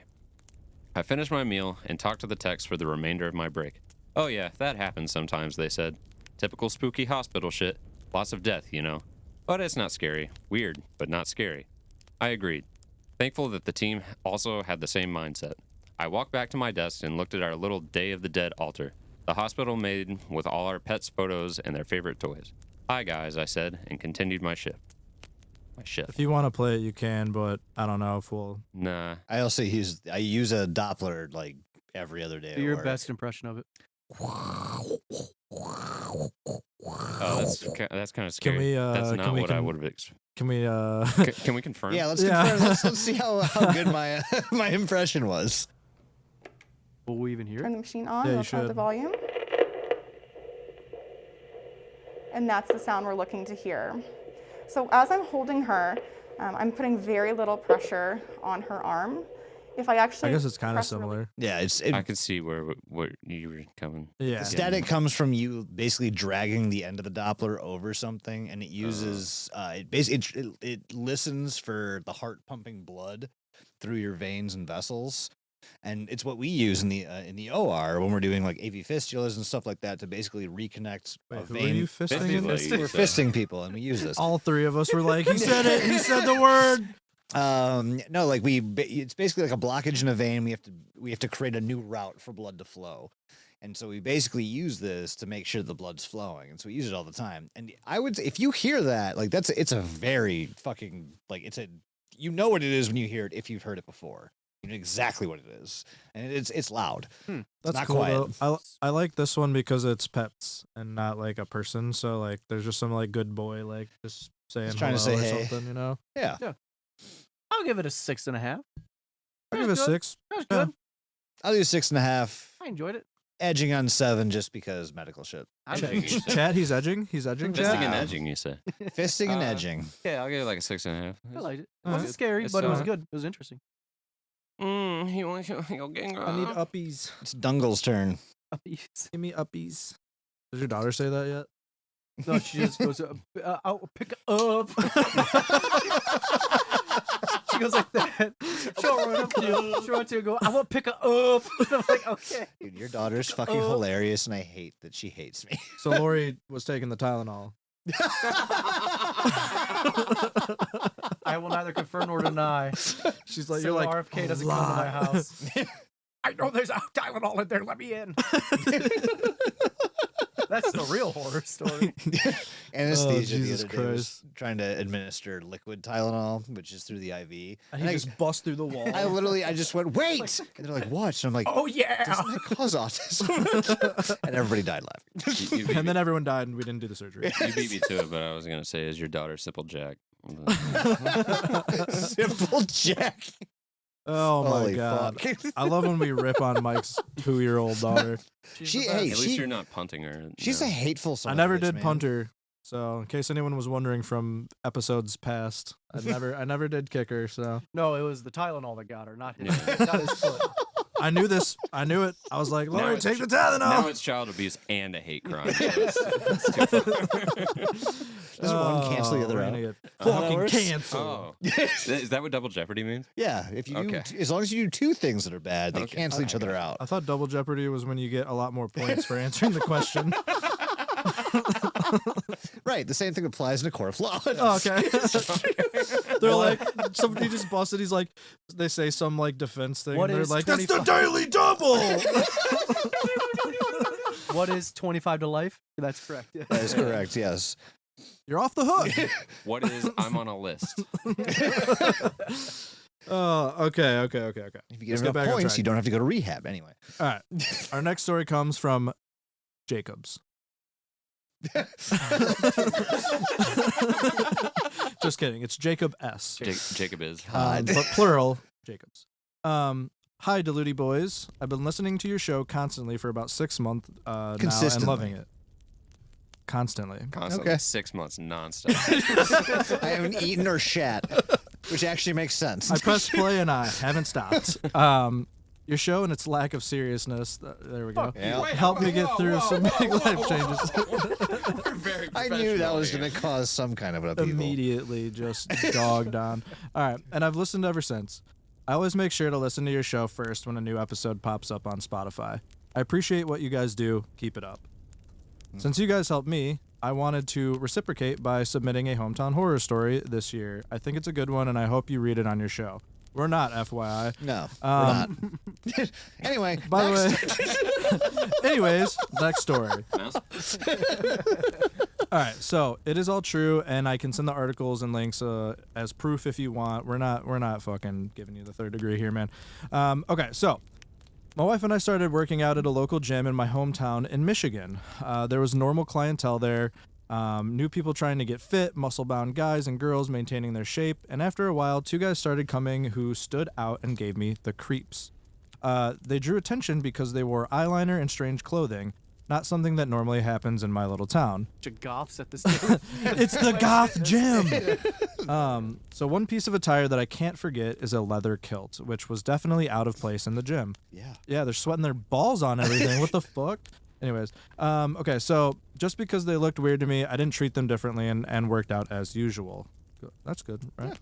I finished my meal and talked to the techs for the remainder of my break. Oh yeah, that happens sometimes, they said. Typical spooky hospital shit. Lots of death, you know. But it's not scary. Weird, but not scary. I agreed. Thankful that the team also had the same mindset. I walked back to my desk and looked at our little Day of the Dead altar. The hospital made with all our pets' photos and their favorite toys. Hi guys, I said, and continued my shift. If you want to play it, you can, but I don't know if we'll. Nah. I also use a Doppler like every other day. Do at your work. best impression of it. Oh, that's kind of scary. we, that's can not we what I con- would have expected. Can we? Can we confirm? Yeah, let's Yeah. confirm. Let's see how good my my impression was. Will we even hear Turn it? the machine on, Yeah, you we'll turn up the should. volume. And that's the sound we're looking to hear. So as I'm holding her, I'm putting very little pressure on her arm. If I actually I guess it's kind of press really- similar. Yeah, I can see where you were coming. Yeah. the static comes from you basically dragging the end of the Doppler over something, and it uses it listens for the heart pumping blood through your veins and vessels, and it's what we use in the OR when we're doing like AV fistulas and stuff like that to basically reconnect Wait, a who are vein. you fisting? Fistula, against? you We're said. fisting people, and we use this. All three of us were like, he said it. He said the word. No, like it's basically like a blockage in a vein. We have to create a new route for blood to flow. And so we basically use this to make sure the blood's flowing. And so we use it all the time. And I would say if you hear that, like it's a very fucking like you know what it is when you hear it if you've heard it before. You know exactly what it is, and it's loud. It's That's not cool quiet. though. I like this one because it's pets and not like a person. So like, there's just some like good boy like just saying Just trying to hello say or hey. something, you know. Yeah. I'll give it a 6.5. I give it a good. 6. That was Yeah. good. I'll do 6.5, I enjoyed it. edging on 7 just because medical shit. I'm Chat, digging it. Chat, he's edging. He's edging. Fisting Chat. and edging, you say? Fisting and Uh, edging. Yeah, I'll give it like a 6.5. I liked it. It Alright. wasn't scary, It's, but it was uh, good. It was interesting. He wants you getting I need uppies. It's Dungle's turn. Give me uppies. Did your daughter say that yet? No, she just goes, I'll pick up. She goes like that. She'll run up to you. She'll run to you and go, I want to pick her up. I'm like, okay. Dude, your daughter's fucking hilarious, and I hate that she hates me. So Lori was taking the Tylenol. I will neither confirm nor deny. She's like, So you're like, RFK doesn't come to my house. I know there's a Tylenol in there. Let me in. That's the real horror story. Anesthesia the Jesus other day was Christ. trying to administer liquid Tylenol, which is through the IV. and he just busts through the wall. I just went, wait! And they're like, what? And I'm like, Oh, yeah. doesn't that cause autism? And everybody died laughing. You beat and me- then everyone died and we didn't do the surgery. you beat me to it, but I was gonna say, is your daughter Simple Jack? Simple Jack. Oh my Holy god. fuck. I love when we rip on Mike's 2-year-old daughter. She, At hey, least she, you're not punting her. she's no. a hateful son I of never a bitch, did man. punt her. So in case anyone was wondering from episodes past, I never did kick her, so No, it was the Tylenol that got her, not his, Yeah. not his foot. I knew this. I knew it. I was like, Now Lori, it's take the Now Tylenol. it's child abuse and a hate crime. So it's too far. Does one cancel the other we're out? gonna get How that fucking works? canceled. Oh, is that what Double Jeopardy means? Yeah, if you Okay. as long as you do 2 things that are bad, they Okay. cancel each Okay. other out. I thought Double Jeopardy was when you get a lot more points for answering the question. Right, the same thing applies in a court of law. Oh, okay. They're like, somebody just busted. He's like, they say some like defense thing. What and they're is like, that's the 25 daily double. What is 25 to life? That's correct. Yeah. That is correct, yes. You're off the hook. What is I'm on a list? Oh, okay. If you Let's get get enough back on points, track. you don't have to go to rehab anyway. All right. Our next story comes from Jacobs. Just kidding. It's Jacob S. Jacob is. But plural, Jacobs. Hi, Diluti boys. I've been listening to your show constantly for about 6 months now and Consistently. loving it. Constantly. Constantly, Okay. 6 months nonstop. I haven't eaten or shat, which actually makes sense. I pressed play and I haven't stopped. Your show and its lack of seriousness. There we go. Yeah. Helped me get through some big life changes. I knew that was going to cause some kind of an upheaval. Immediately just dogged on. All right, and I've listened ever since. I always make sure to listen to your show first when a new episode pops up on Spotify. I appreciate what you guys do. Keep it up. Since you guys helped me, I wanted to reciprocate by submitting a hometown horror story this year. I think it's a good one, and I hope you read it on your show. We're not, FYI. No, we're not. Anyway, By next. the way, anyways, next story. All right, so it is all true, and I can send the articles and links as proof if you want. We're not fucking giving you the third degree here, man. Okay, so my wife and I started working out at a local gym in my hometown in Michigan. There was normal clientele there. New people trying to get fit, muscle-bound guys and girls maintaining their shape, and after a while, 2 guys started coming who stood out and gave me the creeps. They drew attention because they wore eyeliner and strange clothing, not something that normally happens in my little town. Bunch of goths at this gym. It's the goth gym! So one piece of attire that I can't forget is a leather kilt, which was definitely out of place in the gym. Yeah. Yeah, they're sweating their balls on everything. What the fuck? Anyways, okay, so just because they looked weird to me, I didn't treat them differently and worked out as usual. That's good, right?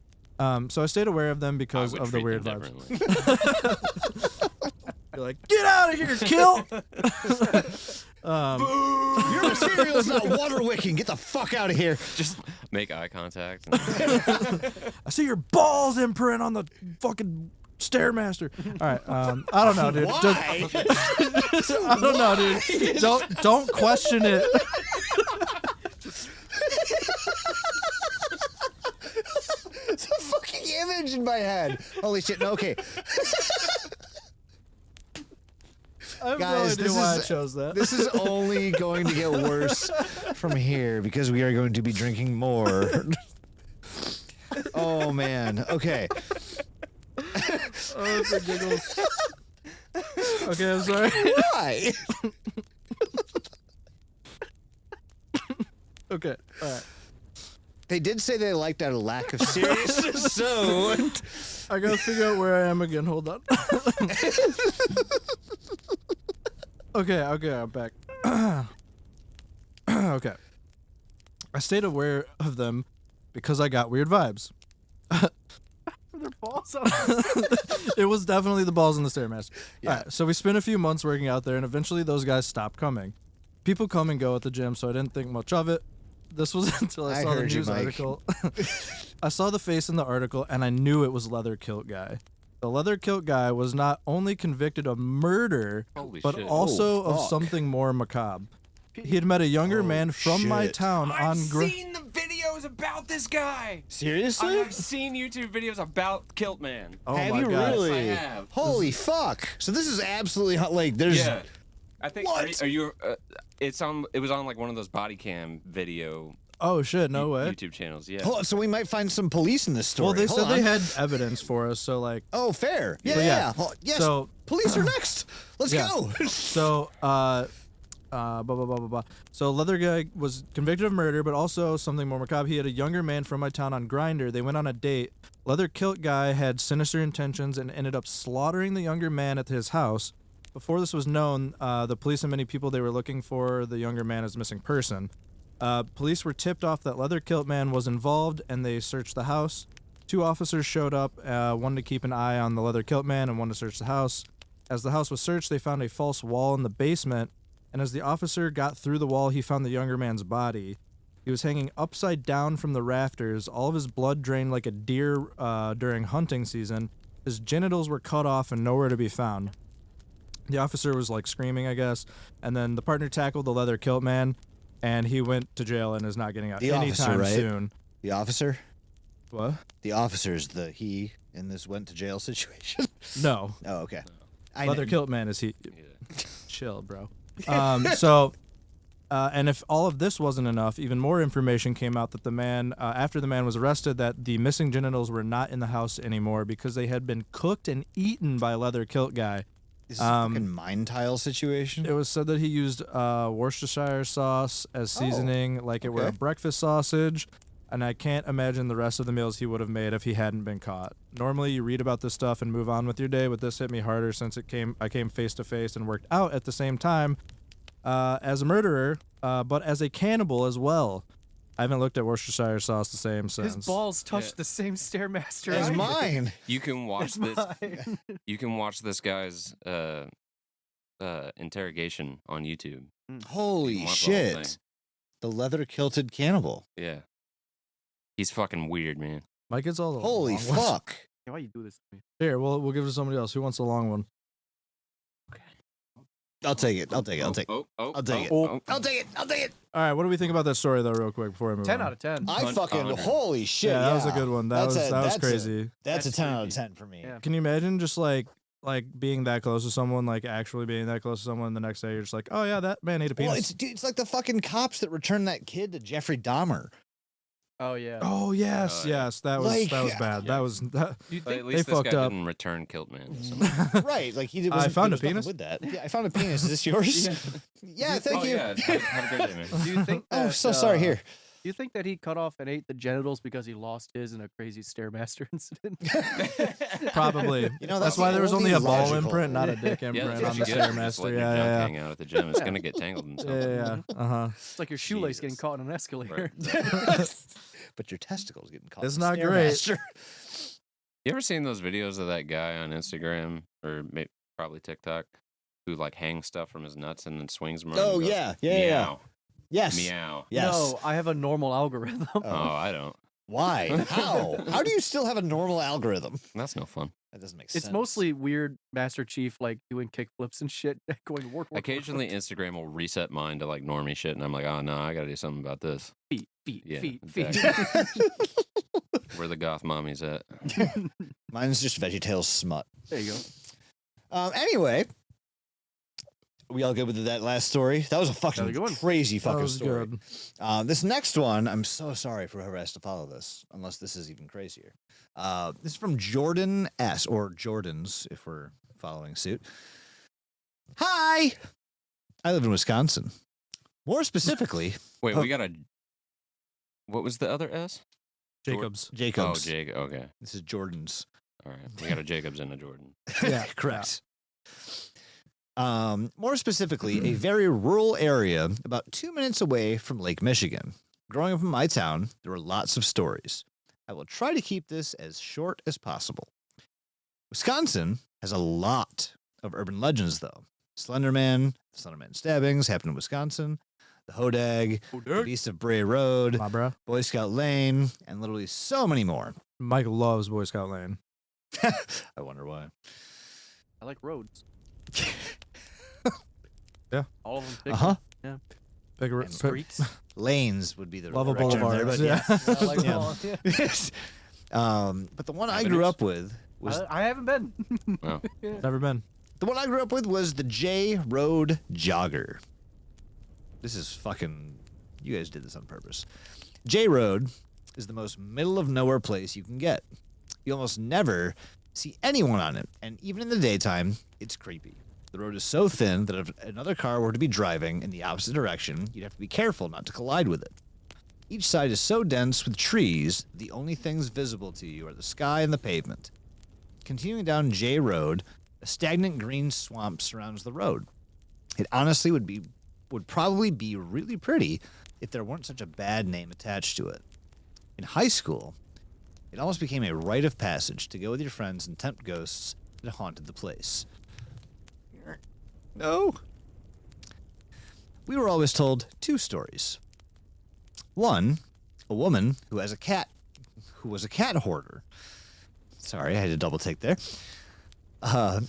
So I stayed aware of them because of the weird vibes. You're like, get out of here, kill! Your material's not water wicking. Get the fuck out of here. Just make eye contact. I see your balls imprint on the fucking Stairmaster. All right, I don't know, dude. Why? I don't know, dude. Don't question it. The fucking image image in my head. Holy shit. No, okay. I have Guys, no this idea why is- I chose that. This is only going to get worse from here because we are going to be drinking more. Oh, man. Okay. Oh, the giggles. Okay, I'm sorry. Why? Okay, all right. They did say they liked our lack of seriousness, so... I gotta figure out where I am again. Hold on. Okay, I'm back. Okay. I stayed aware of them because I got weird vibes. Their balls on It was definitely the balls in the Stairmaster. Yeah. All right, so we spent a few months working out there, and eventually those guys stopped coming. People come and go at the gym, so I didn't think much of it. This was until I I saw the heard you, news Mike. article. I saw the face in the article, and I knew it was Leather Kilt Guy. The Leather Kilt Guy was not only convicted of murder, Holy but shit. also Oh, of fuck. something more macabre. He had met a younger man from my shit. town on seen the videos about this guy. Seriously? I've seen YouTube videos about Kilt Man. Oh have my you god. really? Yes, I have. Holy fuck. So this is absolutely hot. Like, there's... Yeah. I think. What? Are you? It's on. It was on like one of those body cam video Oh shit, no way. YouTube channels. Yeah. Hold on, so we might find some police in this story. Well, they Hold said they on. had evidence for us, so like Oh, fair. Yeah, But yeah. yeah. Yes. So- police are next. Let's Yeah. go. So, blah, blah, blah, blah, blah. So, Leather Guy was convicted of murder, but also something more macabre. He had a younger man from my town on Grindr. They went on a date. Leather Kilt Guy had sinister intentions and ended up slaughtering the younger man at his house. Before this was known, the police and many people they were looking for the younger man as a missing person. Police were tipped off that Leather Kilt Man was involved, and they searched the house. 2 officers showed up, one to keep an eye on the Leather Kilt Man and one to search the house. As the house was searched, they found a false wall in the basement, and as the officer got through the wall, he found the younger man's body. He was hanging upside down from the rafters. All of his blood drained like a deer during hunting season. His genitals were cut off and nowhere to be found. The officer was like screaming, I guess, and then the partner tackled the Leather Kilt Man, and he went to jail and is not getting out The officer, anytime right? soon. The officer? What? The officer's the he in this went to jail situation? No, Oh, okay. Leather Kilt Man is he. Yeah. Chill, bro. And if all of this wasn't enough, even more information came out that the man, after the man was arrested, that the missing genitals were not in the house anymore because they had been cooked and eaten by Leather Kilt Guy. This is a fucking mine tile situation. It was said that he used Worcestershire sauce as seasoning, like it were a okay. breakfast sausage. And I can't imagine the rest of the meals he would have made if he hadn't been caught. Normally, you read about this stuff and move on with your day, but this hit me harder since I came face to face and worked out at the same time as a murderer, but as a cannibal as well. I haven't looked at Worcestershire sauce the same since. His balls touched Yeah. the same stairmaster. As I did. mine. You can watch That's this. mine. You can watch this guy's interrogation on YouTube. Holy watch the whole thing. shit. The leather kilted cannibal. Yeah. He's fucking weird, man. Mike gets all the Holy long ones. fuck. Why you do this to me? Here, we'll give it to somebody else. Who wants the long one? I'll take it. I'll take it. I'll take it. I'll take it. I'll take it. I'll take it. All right, what do we think about that story though, real quick before I move 10 on? out of 10. I Hunt fucking honor. holy shit. Yeah, that was a good one. That That's was a- crazy. That's a That's 10 out of creepy. 10 for me. Yeah. Can you imagine just like being that close to someone, like actually being that close to someone, and the next day you're just like, oh yeah, that man ate a Well, penis. it's like the fucking cops that returned that kid to Jeffrey Dahmer. Oh, yeah. Oh yes, yeah. yes, that was Like, bad. yeah. That was that. Do you But at think least this fucked guy up. didn't return Kilt Man. So. Right. Like he did. I wasn't- found there a was nothing penis. with that. Yeah, I found a penis. Is this yours? Yeah, thank Oh, you. yeah. Have a great day, man. do you think Oh, that, so sorry. Here. Do you think that he cut off and ate the genitals because he lost his in a crazy Stairmaster incident? Probably. You know, that's that's why the there was only only a ball logical- imprint, not a dick Yeah, imprint that's on what the you get for just Stairmaster. letting your junk Yeah, hang out at the gym. It's gonna get tangled in something. yeah. It's like your shoelace getting Jesus. caught in an escalator. But your testicles getting caught. It's in the not great. Stairmaster. You ever seen those videos of that guy on Instagram or probably TikTok who like hangs stuff from his nuts and then swings them around? Oh, and goes, yeah. Yeah, yeah, yeah. Meow. Yes. Meow. Yes. No, I have a normal algorithm. Oh, I don't. Why? How? How do you still have a normal algorithm? That's no fun. That doesn't make sense. It's mostly weird Master Chief like doing kickflips and shit, going work. Occasionally, Instagram will reset mine to like normie shit, and I'm like, oh no, I gotta do something about this. feet, Yeah, feet. exactly. where the goth mommy's at. Mine's just VeggieTales smut. There you go. Anyway, we all good with that last story? That was a fucking That was a good one. crazy That fucking was story. good. This next one, I'm so sorry for whoever has to follow this, unless this is even crazier. This is from Jordan S. or Jordans, if we're following suit. Hi, I live in Wisconsin. More specifically, Wait, we got a. What was the other S? Jacobs. Jacobs. Oh, Jake. Okay. This is Jordan's. All right. We got a Jacobs and a Jordan. Yeah, Correct. More specifically, a very rural area about 2 minutes away from Lake Michigan. Growing up in my town, there were lots of stories. I will try to keep this as short as possible. Wisconsin has a lot of urban legends, though. Slenderman, the Slenderman stabbings happened in Wisconsin, the Hodag, the Beast of Bray Road, My bro. Boy Scout Lane, and literally so many more. Mike loves Boy Scout Lane. I wonder why. I like roads. Yeah. All of them. Big Uh-huh. Big And streets. Lanes would be the Love a correction there, boulevard. but Yeah. I like Yeah. them all, yeah. Yes. But the one I grew Avenues? up with was I haven't been. Wow. Never been. the one I grew up with was the J Road Jogger. This is fucking. You guys did this on purpose. J Road is the most middle of nowhere place you can get. You almost never see anyone on it, and even in the daytime, it's creepy. The road is so thin that if another car were to be driving in the opposite direction, you'd have to be careful not to collide with it. Each side is so dense with trees, the only things visible to you are the sky and the pavement. Continuing down J Road, a stagnant green swamp surrounds the road. It honestly would probably be really pretty if there weren't such a bad name attached to it. In high school, it almost became a rite of passage to go with your friends and tempt ghosts that haunted the place. No. We were always told two stories. One, a woman who was a cat hoarder. Sorry, I had to double take there. A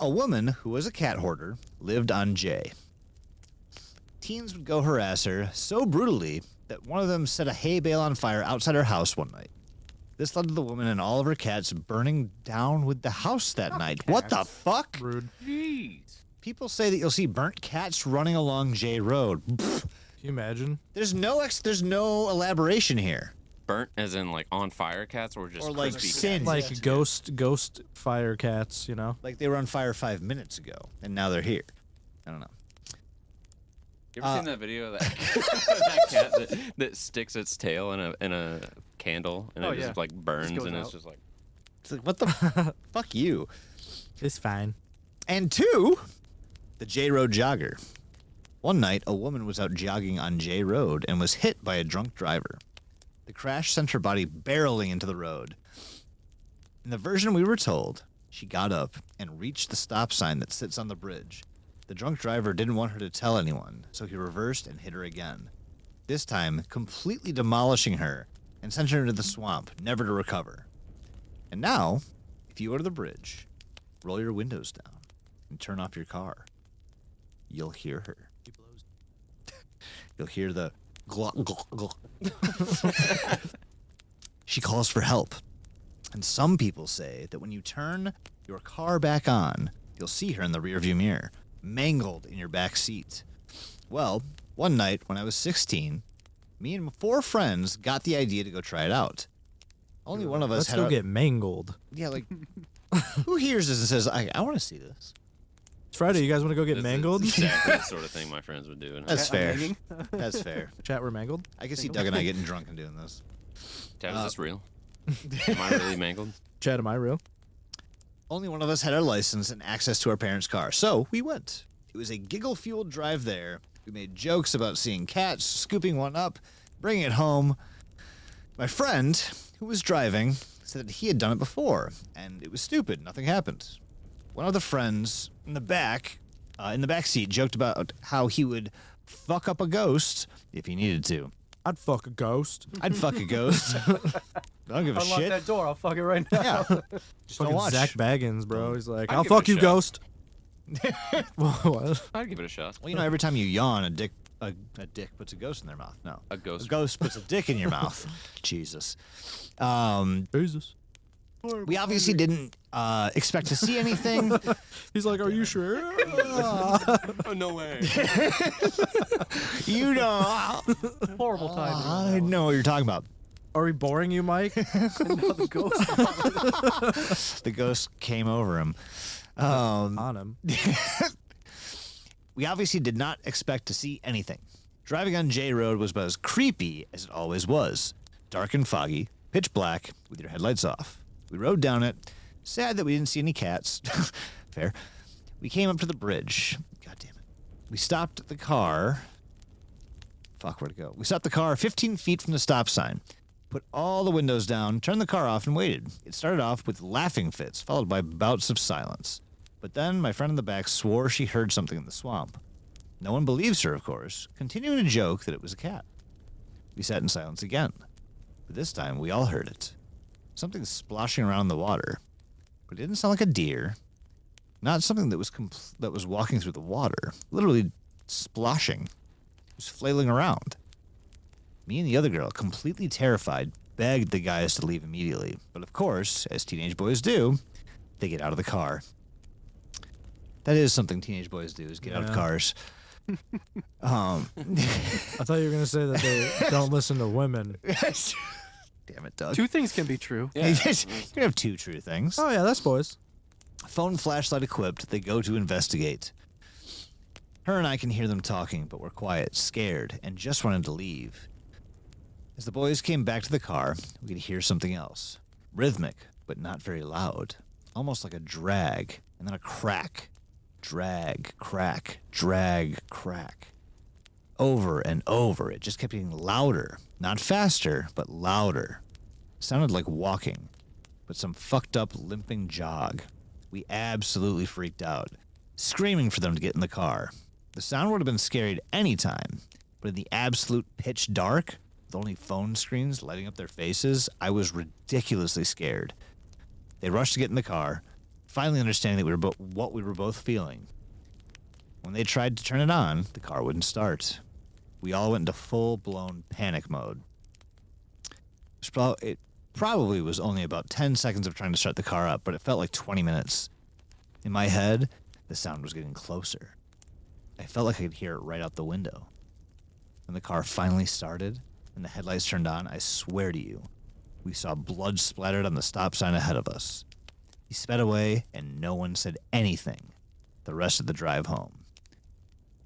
woman who was a cat hoarder lived on J. Teens would go harass her so brutally that one of them set a hay bale on fire outside her house one night. This led to the woman and all of her cats burning down with the house that night. What the fuck? Rude. Jeez. People say that you'll see burnt cats running along J Road. Pfft, Can you imagine? there's no elaboration here. Burnt as in like on fire cats or just Or, like, crispy singed. cats? Like ghost fire cats, you know? Like they were on fire 5 minutes ago, and now they're here. I don't know. You ever seen that video of that, that cat that sticks its tail in a candle and Oh, it yeah. just like burns goes and it's out. just like It's like, what the fuck you? It's fine. And two, the J Road Jogger. One night, a woman was out jogging on J Road and was hit by a drunk driver. The crash sent her body barreling into the road. In the version we were told, she got up and reached the stop sign that sits on the bridge. The drunk driver didn't want her to tell anyone, so he reversed and hit her again. This time, completely demolishing her and sent her into the swamp, never to recover. And now, if you go to the bridge, roll your windows down and turn off your car, you'll hear her. You'll hear the glok, glok, glok. She calls for help. And some people say that when you turn your car back on, you'll see her in the rearview mirror, mangled in your back seat. Well, one night when I was 16, me and 4 friends got the idea to go try it out. Only one of us Let's had go our- get mangled. Yeah, like, who hears this and says, I want to see this? It's Friday. You guys want to go get That's mangled? exactly the sort of thing my friends would do. And That's fair. hanging? That's fair. Chat, we're mangled. I can see Doug and I getting drunk and doing this. Tab, is this real? Am I really mangled? Chat, am I real? Only one of us had our license and access to our parents' car, so we went. It was a giggle-fueled drive there. We made jokes about seeing cats, scooping one up, bringing it home. My friend, who was driving, said that he had done it before, and it was stupid. Nothing happened. One of the friends in the back seat, joked about how he would fuck up a ghost if he needed to. I'd fuck a ghost. I'd fuck a ghost. I don't give a Unlock shit. that door. I'll fuck it right now. Yeah. Just don't Fucking watch. Zach Baggins, bro. He's like, I'd I'll give it fuck a you, shot. ghost. What? I'd give it a shot. Well, every time you yawn, a dick a dick puts a ghost in their mouth. No. A A ghost. ghost puts a dick in your mouth. Jesus. Jesus. We obviously didn't expect to see anything. He's like, "Are you sure?" Oh, no way. You know. Horrible timing. I know what you're talking about. Are we boring you, Mike? Another ghost. The ghost came over him. On him. We obviously did not expect to see anything. Driving on J Road was about as creepy as it always was. Dark and foggy, pitch black, with your headlights off. We rode down it, sad that we didn't see any cats. Fair. We came up to the bridge. God damn it. We stopped the car. Fuck, where'd it go? We stopped the car 15 feet from the stop sign, put all the windows down, turned the car off, and waited. It started off with laughing fits, followed by bouts of silence. But then my friend in the back swore she heard something in the swamp. No one believes her, of course, continuing to joke that it was a cat. We sat in silence again, but this time we all heard it. Something splashing around in the water, but it didn't sound like a deer. Not something that was walking through the water, literally splashing. It was flailing around. Me and the other girl, completely terrified, begged the guys to leave immediately. But of course, as teenage boys do, they get out of the car. That is something teenage boys do, is get out of Yeah. cars. I thought you were gonna say that they don't listen to women. Damn it, Doug. Two things can be true. Yeah. You can have two true things. Oh yeah, that's boys. Phone flashlight equipped, they go to investigate. Her and I can hear them talking, but we're quiet, scared, and just wanted to leave. As the boys came back to the car, we could hear something else. Rhythmic, but not very loud. Almost like a drag, and then a crack. Drag, crack, drag, crack. Over and over, it just kept getting louder. Not faster, but louder. Sounded like walking, but some fucked up limping jog. We absolutely freaked out, screaming for them to get in the car. The sound would have been scary at any time, but in the absolute pitch dark, with only phone screens lighting up their faces, I was ridiculously scared. They rushed to get in the car, finally understanding that what we were both feeling. When they tried to turn it on, the car wouldn't start. We all went into full-blown panic mode. It probably was only about 10 seconds of trying to start the car up, but it felt like 20 minutes. In my head, the sound was getting closer. I felt like I could hear it right out the window. When the car finally started and the headlights turned on, I swear to you, we saw blood splattered on the stop sign ahead of us. He sped away, and no one said anything the rest of the drive home.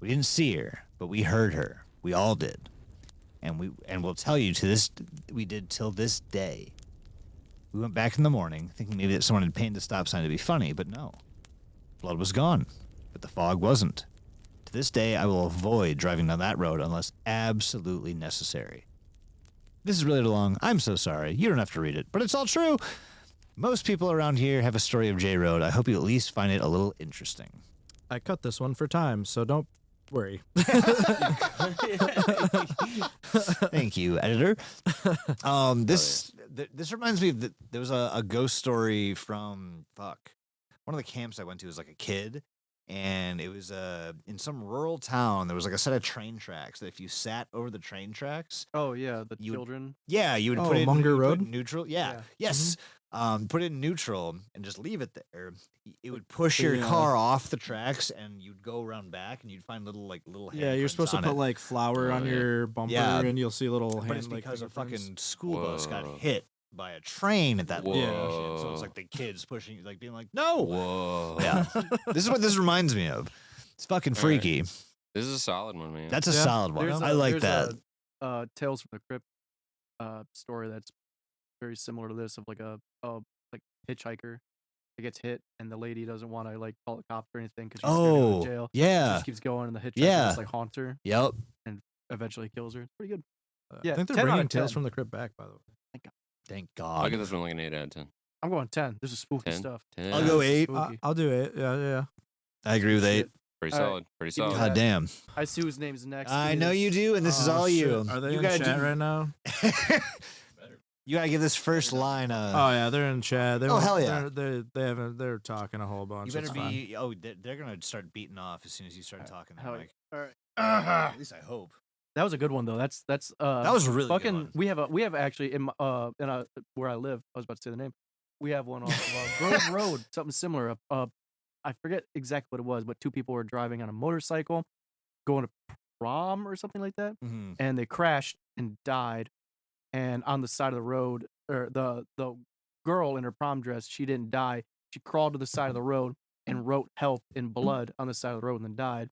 We didn't see her, but we heard her. We all did. And we'll tell you we did till this day. We went back in the morning, thinking maybe that someone had painted the stop sign to be funny, but no. Blood was gone, but the fog wasn't. To this day, I will avoid driving down that road unless absolutely necessary. This is really long. I'm so sorry. You don't have to read it, but it's all true. Most people around here have a story of J Road. I hope you at least find it a little interesting. I cut this one for time, so don't worry. Thank you, editor. This reminds me of there was a ghost story from one of the camps I went to as like a kid, and it was in some rural town. There was like a set of train tracks that if you sat over the train tracks, Oh yeah, the You would- children. you would Oh, put it Munger you would put Road? it in neutral. Yeah, Yeah. yes. Put it in neutral and just leave it there. It would push your Yeah. car off the tracks, and you'd go around back, and you'd find little Yeah, you're handprints supposed to on put it. like flour Oh, on yeah. your bumper, Yeah. and you'll see little But it's hand like because a fingerprints. fucking school bus got Whoa. hit by a train at that Whoa. location. So it's like the kids pushing, like being like, "No!" Whoa. Yeah, this is what this reminds me of. It's fucking All right. freaky. This is a solid one, man. That's a Yeah, solid one. There's I like there's that. a Tales from the Crypt story that's very similar to this, of like a like hitchhiker that gets hit, and the lady doesn't want to like call the cops or anything because she's scared to go Oh, to jail. She yeah. just keeps going, and the hitchhiker Yeah. just like haunts her, Yep. eventually kills her. It's pretty good. I Yeah, think they're 10 out of bringing Tales 10. from the Crypt back, by the way. Thank I'll God. give this one like an 8 out of 10. I'm going 10. This is spooky 10? stuff. 10. I'll go This is 8. spooky. I'll do it. Yeah. I agree with 8. Pretty All right. solid. Pretty Give me solid. God that. damn. I see whose name's next. I It know is- you do, and this is Oh, all shit. you. Are they you in gotta chat do- right now? You gotta give this first line Oh yeah, they're in chat. Oh, hell yeah. They're talking a whole bunch. you better it's fine. be. Oh, they're gonna start beating off as soon as you start talking. Hell Mike. All right. At least I hope. That was a good one though. That's That was a really good fucking. one. We have actually in where I live. I was about to say the name. We have one off of Grove Road, something similar. I forget exactly what it was, but two people were driving on a motorcycle, going to prom or something like that, Mm-hmm. and they crashed and died. And on the side of the road, or the girl in her prom dress, she didn't die. She crawled to the side of the road and wrote "help" in blood on the side of the road and then died.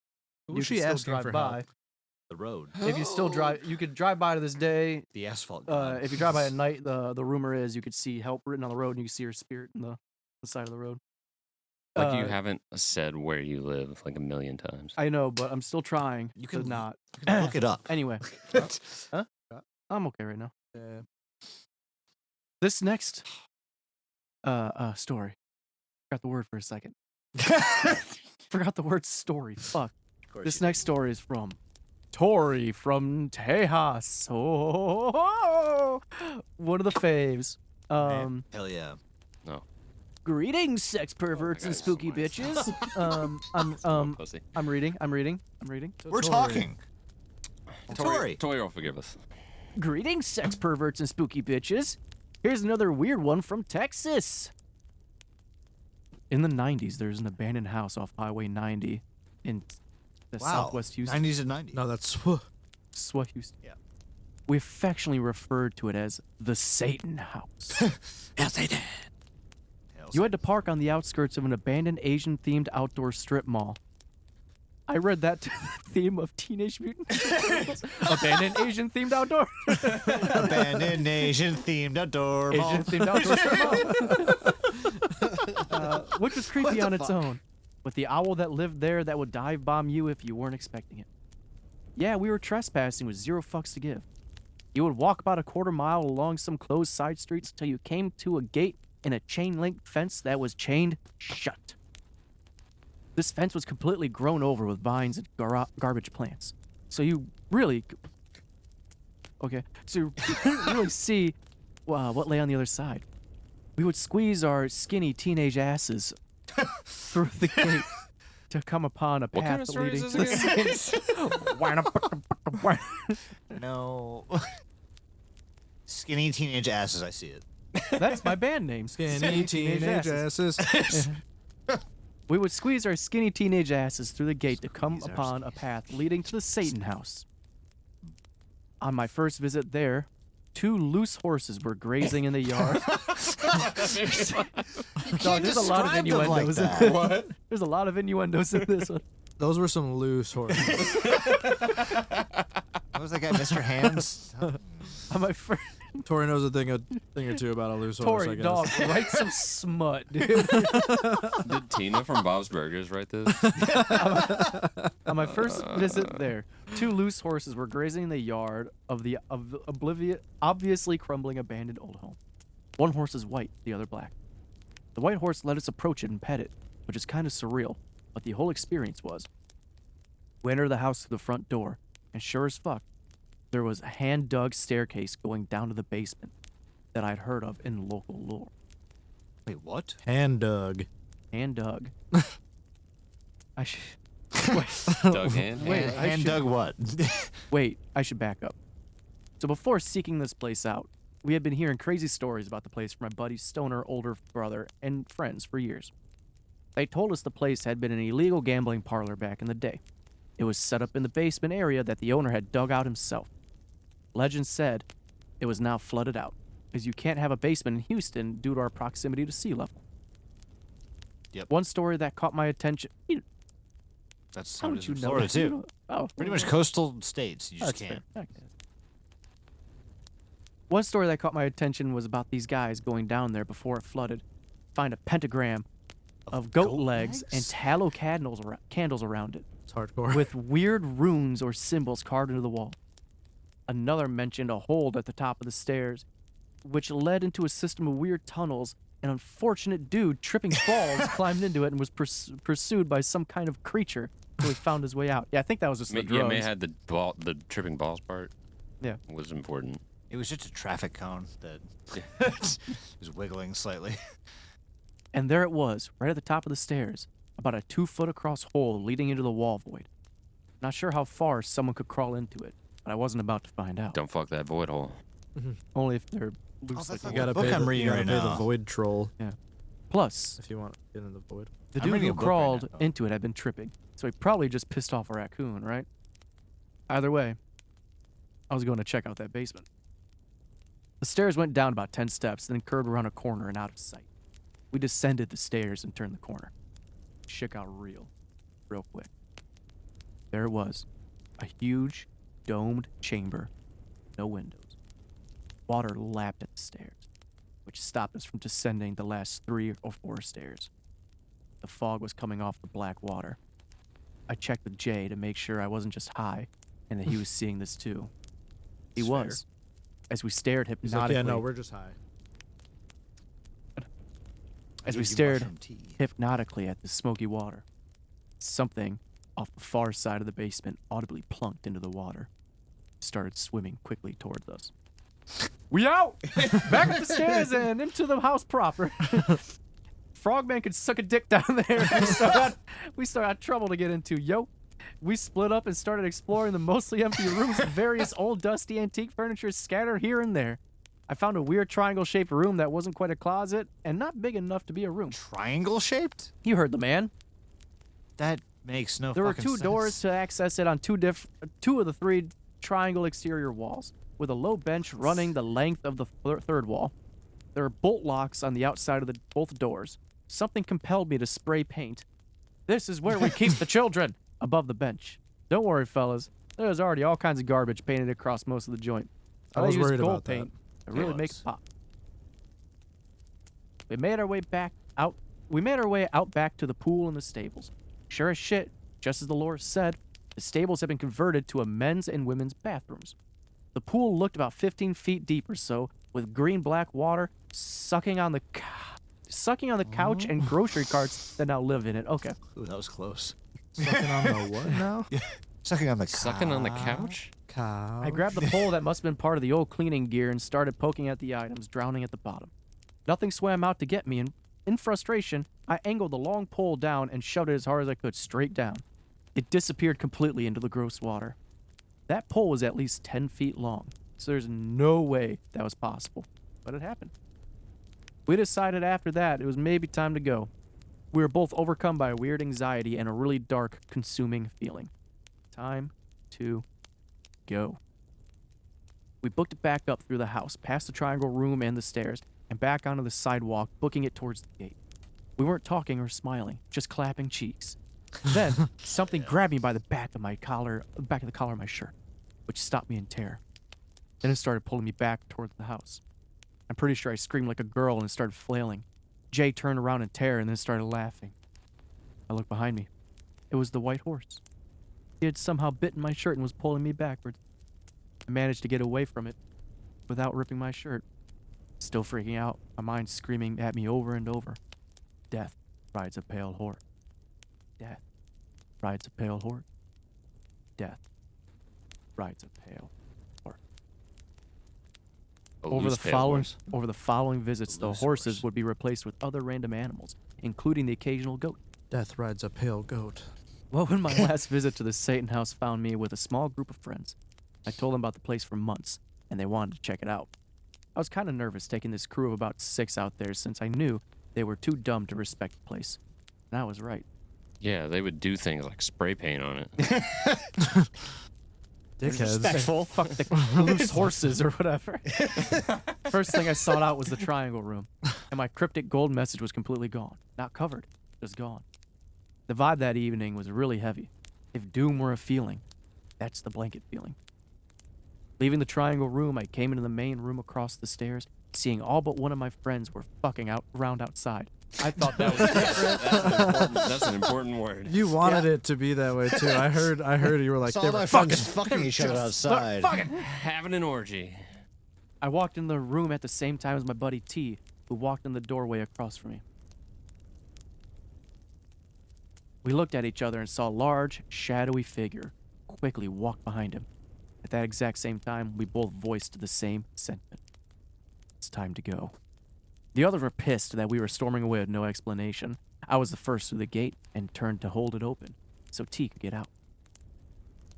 Who You was could she still asking drive for by. help? The road, If you still drive, you could drive by to this day. the asphalt. god. If you drive by at night, the rumor is you could see help written on the road, and you can see her spirit in the side of the road. Like you Uh, haven't said where you live like a million times. I know, but I'm still trying You to can- not. You can look it up. Anyway, huh? I'm okay right now. Yeah. This next story. Forgot the word for a second. Forgot the word story. Fuck. This next story is from Tori from Tejas. Oh, one of the faves. Hell yeah. Greetings, sex perverts and guy's spooky so nice. bitches. Pussy. I'm reading. We're talking. Tori. Tori will forgive us. Greetings, sex perverts and spooky bitches. Here's another weird one from Texas. In the 90s, there's an abandoned house off Highway 90 in the Southwest Houston. 90s and 90s. No, that's Swat Houston. Yeah. We affectionately referred to it as the Satan House. Hell, Satan. You had to park on the outskirts of an abandoned Asian-themed outdoor strip mall. I read that to the theme of Teenage Mutant Ninja Turtles. Abandoned Asian-themed outdoor. Abandoned Asian themed outdoor mall. Asian-themed outdoor strip mall. Which was creepy on its own. With the owl that lived there that would dive bomb you if you weren't expecting it. Yeah, we were trespassing with zero fucks to give. You would walk about a quarter mile along some closed side streets until you came to a gate in a chain-link fence that was chained shut. This fence was completely grown over with vines and garbage plants. So you really... Okay. So you couldn't really see what lay on the other side. We would squeeze our skinny teenage asses through the gate to come upon a What kind path of story leading is to this the No. Skinny teenage asses, I see it. That's my band name. skinny teenage asses. We would squeeze our skinny teenage asses through the gate to come upon a path leading to the Satan House. On my first visit there, 2 loose horses were grazing in the yard. Dog, there's a lot of describe them like innuendos that. in what? There's a lot of innuendos in this one. Those were some loose horses. What was that guy, Mr. Hands? On my first Tori knows a thing or two about a loose horse, I Tori, guess. dog, write some smut, dude. Did Tina from Bob's Burgers write this? On my first visit there, 2 loose horses were grazing in the yard of the obviously crumbling abandoned old home. One horse is white, the other black. The white horse let us approach it and pet it, which is kind of surreal, but the whole experience was. We entered the house through the front door, and sure as fuck, there was a hand-dug staircase going down to the basement that I'd heard of in local lore. Wait, what? Hand dug. Hand-dug. I should... Doug Hand? Wait, I Hand should- dug what? Wait, I should back up. So before seeking this place out, we had been hearing crazy stories about the place from my buddy's stoner older brother and friends for years. They told us the place had been an illegal gambling parlor back in the day. It was set up in the basement area that the owner had dug out himself. Legend said it was now flooded out, as you can't have a basement in Houston due to our proximity to sea level. Yep. One story that caught my attention... That's How how it did is you in know Florida, that? too. Oh, Pretty much coastal states. You just that's can't. fair. Okay. One story that caught my attention was about these guys going down there before it flooded, find a pentagram of goat legs and tallow candles around it, It's hardcore. with weird runes or symbols carved into the wall. Another mentioned a hole at the top of the stairs, which led into a system of weird tunnels. An unfortunate dude tripping balls climbed into it and was pursued by some kind of creature until he found his way out. Yeah, I think that was just the drugs. Yeah, may have had the tripping balls part. Yeah. Was important. It was just a traffic cone that was wiggling slightly. And there it was, right at the top of the stairs, about a 2-foot across hole leading into the wall void. Not sure how far someone could crawl into it, but I wasn't about to find out. Don't fuck that void hole. Only if they're loose that's like not You the gotta book pay, I'm the, reading you gotta right pay the now. void troll Plus, if you want to get in the void. the I'm dude reading who a book right crawled now, though. into it had been tripping, so he probably just pissed off a raccoon, right? Either way, I was going to check out that basement. The stairs went down about 10 steps, then curved around a corner and out of sight. We descended the stairs and turned the corner. Shit got real quick. There it was, a huge, domed chamber, no windows. Water lapped at the stairs, which stopped us from descending the last 3 or 4 stairs. The fog was coming off the black water. I checked with Jay to make sure I wasn't just high and that he was seeing this too. He It's fair. was. As we stared He's hypnotically, like, yeah, no, we're just high. as I we gave you stared mushroom tea. hypnotically at the smoky water, something off the far side of the basement audibly plunked into the water, started swimming quickly towards us. We out! Back up the stairs and into the house proper. Frogman could suck a dick down there. We still had trouble to get into, yo. We split up and started exploring the mostly empty rooms with various old dusty antique furniture scattered here and there. I found a weird triangle-shaped room that wasn't quite a closet and not big enough to be a room. Triangle shaped? You heard the man. That makes no There were fucking 2 sense. doors to access it on 2 of the 3 triangle exterior walls, with a low bench running the length of the third wall. There are bolt locks on the outside of both doors. Something compelled me to spray paint. This is where we keep the children, above the bench. Don't worry, fellas. There's already all kinds of garbage painted across most of the joint. I was used worried gold about that. paint to really make was. it pop. We made our way out back to the pool and the stables. Sure as shit, just as the lore said, the stables had been converted to a men's and women's bathrooms. The pool looked about 15 feet deep or so, with green-black water sucking on the couch and grocery carts that now live in it. Okay. Ooh, that was close. Sucking on the what now? Sucking on the Sucking on the couch? Cow. I grabbed the pole that must have been part of the old cleaning gear and started poking at the items, drowning at the bottom. Nothing swam out to get me, and in frustration, I angled the long pole down and shoved it as hard as I could straight down. It disappeared completely into the gross water. That pole was at least 10 feet long, so there's no way that was possible, but it happened. We decided after that it was maybe time to go. We were both overcome by a weird anxiety and a really dark, consuming feeling. Time to go. We booked it back up through the house, past the triangle room and the stairs, and back onto the sidewalk, booking it towards the gate. We weren't talking or smiling, just clapping cheeks. Then, something grabbed me by the back of the collar of my shirt, which stopped me in terror. Then it started pulling me back towards the house. I'm pretty sure I screamed like a girl and started flailing. Jay turned around in terror and then started laughing. I looked behind me. It was the white horse. He had somehow bitten my shirt and was pulling me backwards. I managed to get away from it without ripping my shirt. Still freaking out, my mind screaming at me over and over. Death rides a pale horse. Death rides a pale horse. Death rides a pale horse. A Over loose the pale following horse. over the following visits, the loose horses horse. would be replaced with other random animals, including the occasional goat. Death rides a pale goat. Well, when my last visit to the Satan house found me with a small group of friends, I told them about the place for months, and they wanted to check it out. I was kind of nervous taking this crew of about 6 out there since I knew they were too dumb to respect the place. And I was right. Yeah, they would do things like spray paint on it. Dickheads. Respectful. Fuck the loose horses or whatever. First thing I sought out was the triangle room, and my cryptic gold message was completely gone. Not covered, just gone. The vibe that evening was really heavy. If doom were a feeling, that's the blanket feeling. Leaving the triangle room, I came into the main room across the stairs, seeing all but one of my friends were fucking around outside. I thought that was different. That's an important word. You wanted it to be that way too. I heard you were like, Saw they my were friends fucking each other outside. Having an orgy. I walked in the room at the same time as my buddy T, who walked in the doorway across from me. We looked at each other and saw a large, shadowy figure quickly walk behind him. At that exact same time, we both voiced the same sentiment. It's time to go. The others were pissed that we were storming away with no explanation. I was the first through the gate and turned to hold it open so T could get out.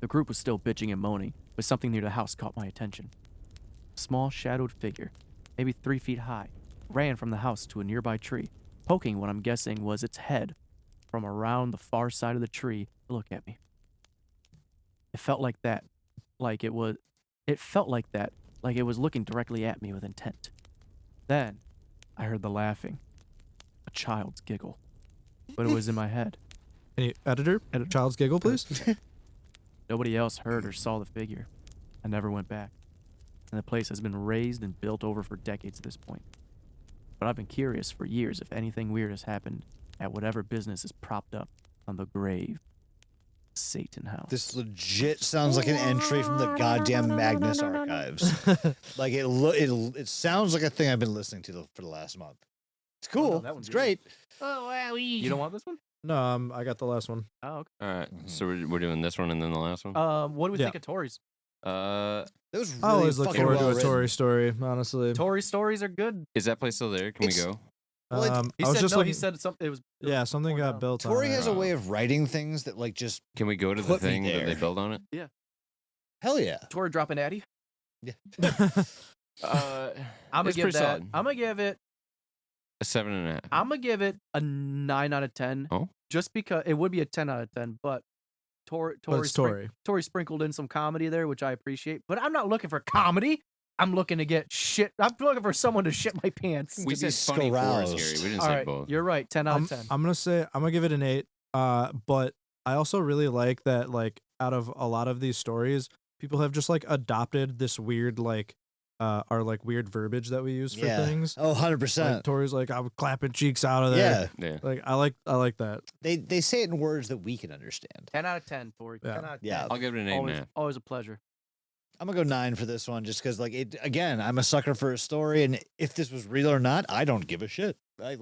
The group was still bitching and moaning, but something near the house caught my attention. A small shadowed figure, maybe 3 feet high, ran from the house to a nearby tree, poking what I'm guessing was its head from around the far side of the tree to look at me. It felt like that, like it was looking directly at me with intent. Then, I heard the laughing, a child's giggle, but it was in my head. Any editor? Child's giggle, please. Nobody else heard or saw the figure. I never went back, and the place has been raised and built over for decades at this point. But I've been curious for years if anything weird has happened at whatever business is propped up on the grave. Satan House. This legit sounds like an entry from the goddamn Magnus archives. Like it sounds like a thing I've been listening to for the last month. It's cool. that one's It's good. great. You don't want this one? No, I got the last one. Oh, okay. All right, so we're doing this one and then the last one. What do we Yeah. think of Tori's? That was really I always look fucking forward to well a written. Tory story, honestly. Tori stories are good. Is that place still there? Can we It's- go? Well, it- He I was said just no. looking, He said something. It was yeah, something torn got down. built Tori on it. has a way of writing things that like just Can we go to the Put me thing that they there. built on it? hell yeah. Tori dropping Addy. Uh, I'm gonna it's give pretty that. solid. I'm gonna give it. A 7.5. I'm gonna give it a 9 out of 10. Oh. Just because it would be a 10 out of 10, but But Tori it's Tory. Tori sprinkled in some comedy there, which I appreciate. But I'm not looking for comedy. I'm looking to get shit. I'm looking for someone to shit my pants. We to be said funny fours, scaroused. Gary. We didn't All say right, both. you're right. 10 out of 10. I'm gonna give it an 8. But I also really like that, like, out of a lot of these stories, people have just like adopted this weird our like weird verbiage that we use for Yeah. things. Oh, 100%. Like Tori's like, I'm clapping cheeks out of there. Yeah. Yeah. Like I like that. They say it in words that we can understand. 10 out of 10, Tori. Yeah. 10 out of 10. Yeah. I'll give it an 8.5. Always, always a pleasure. I'm gonna go 9 for this one just because, like, it again. I'm a sucker for a story, and if this was real or not, I don't give a shit. Like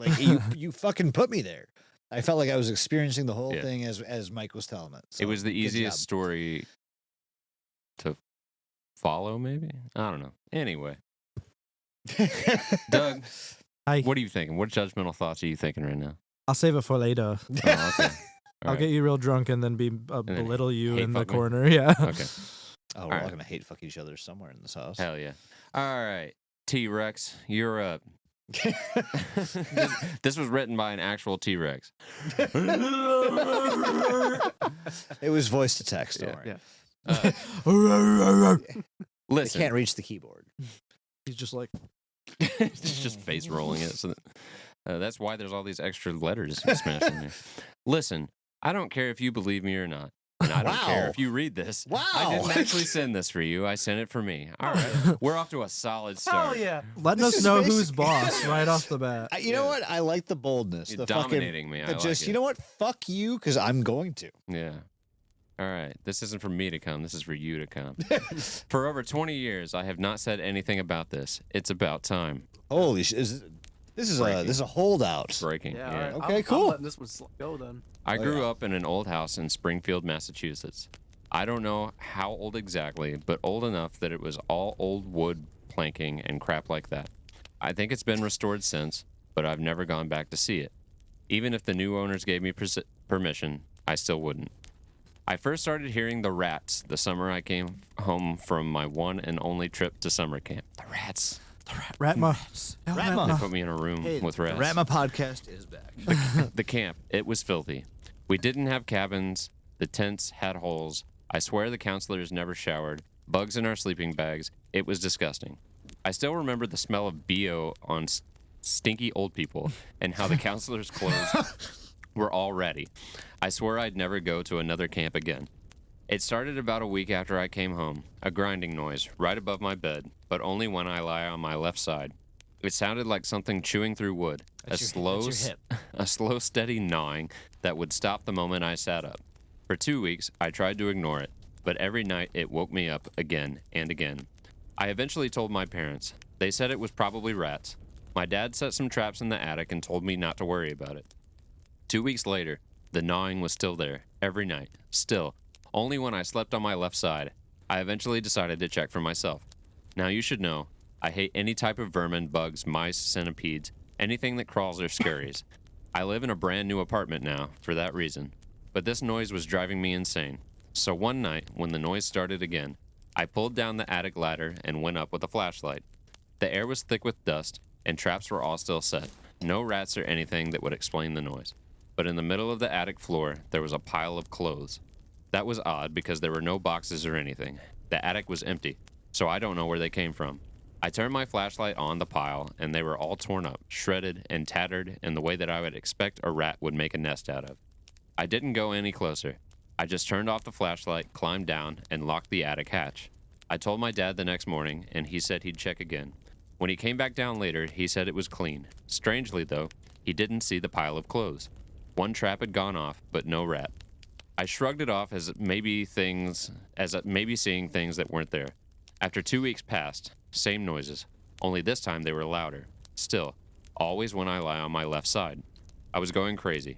you fucking put me there. I felt like I was experiencing the whole Yeah. thing as Mike was telling it. It So, was the good easiest job. story to follow, maybe? I don't know. Anyway, Doug, Hi. what are you thinking? What judgmental thoughts are you thinking right now? I'll save it for later. Oh, okay. All I'll right. get you real drunk and then then belittle you hate in the fuck me? corner. Yeah. Okay. Oh, we're All all right. gonna hate fuck each other somewhere in this house. Hell yeah. All right. T Rex, you're up. This was written by an actual T Rex. It was voice to text. Don't Yeah, worry. yeah. They Listen, can't reach the keyboard. He's just like, it's just face rolling it. So that's why there's all these extra letters smashed in there. Listen, I don't care if you believe me or not. And I don't care Wow. if you read this. Wow. I didn't actually send this for you. I sent it for me. All right. We're off to a solid start. Hell yeah. letting This us is know who's basic- boss right off the bat. You know what? I like the boldness. You're The dominating me. I the like just it. you know what? Fuck you, because I'm going to. Yeah. All right. This isn't for me to come. This is for you to come. For over 20 years, I have not said anything about this. It's about time. Holy shit! This is Breaking. a holdout. Breaking. Yeah. Yeah. All right. Okay, I'm cool. letting this one go then. I Oh, grew yeah. up in an old house in Springfield, Massachusetts. I don't know how old exactly, but old enough that it was all old wood planking and crap like that. I think it's been restored since, but I've never gone back to see it. Even if the new owners gave me permission, I still wouldn't. I first started hearing the rats the summer I came home from my one and only trip to summer camp. The rats. Ratma. Ratma. They put me in a room Hey, with the rats. Ratma podcast is back. The camp, it was filthy. We didn't have cabins. The tents had holes. I swear the counselors never showered. Bugs in our sleeping bags. It was disgusting. I still remember the smell of BO on stinky old people and how the counselors' clothes were all ready. I swear I'd never go to another camp again. It started about a week after I came home, a grinding noise right above my bed, but only when I lie on my left side. It sounded like something chewing through wood, That's your hip. a slow, steady gnawing that would stop the moment I sat up. For 2 weeks, I tried to ignore it, but every night it woke me up again and again. I eventually told my parents. They said it was probably rats. My dad set some traps in the attic and told me not to worry about it. 2 weeks later, the gnawing was still there, every night, still, only when I slept on my left side. I eventually decided to check for myself. Now you should know, I hate any type of vermin, bugs, mice, centipedes, anything that crawls or scurries. I live in a brand new apartment now, for that reason. But this noise was driving me insane. So one night, when the noise started again, I pulled down the attic ladder and went up with a flashlight. The air was thick with dust, and traps were all still set. No rats or anything that would explain the noise. But in the middle of the attic floor, there was a pile of clothes. That was odd because there were no boxes or anything. The attic was empty, so I don't know where they came from. I turned my flashlight on the pile, and they were all torn up, shredded, and tattered in the way that I would expect a rat would make a nest out of. I didn't go any closer. I just turned off the flashlight, climbed down, and locked the attic hatch. I told my dad the next morning, and he said he'd check again. When he came back down later, he said it was clean. Strangely, though, he didn't see the pile of clothes. One trap had gone off, but no rat. I shrugged it off as maybe seeing things that weren't there. After 2 weeks passed, same noises, only this time they were louder. Still, always when I lie on my left side. I was going crazy.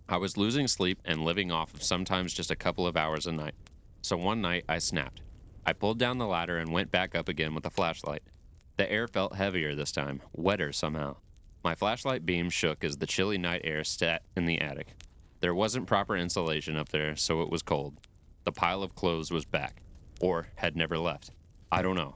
I was losing sleep and living off of sometimes just a couple of hours a night. So one night I snapped. I pulled down the ladder and went back up again with a flashlight. The air felt heavier this time, wetter somehow. My flashlight beam shook as the chilly night air sat in the attic. There wasn't proper insulation up there, so it was cold. The pile of clothes was back, or had never left. I don't know.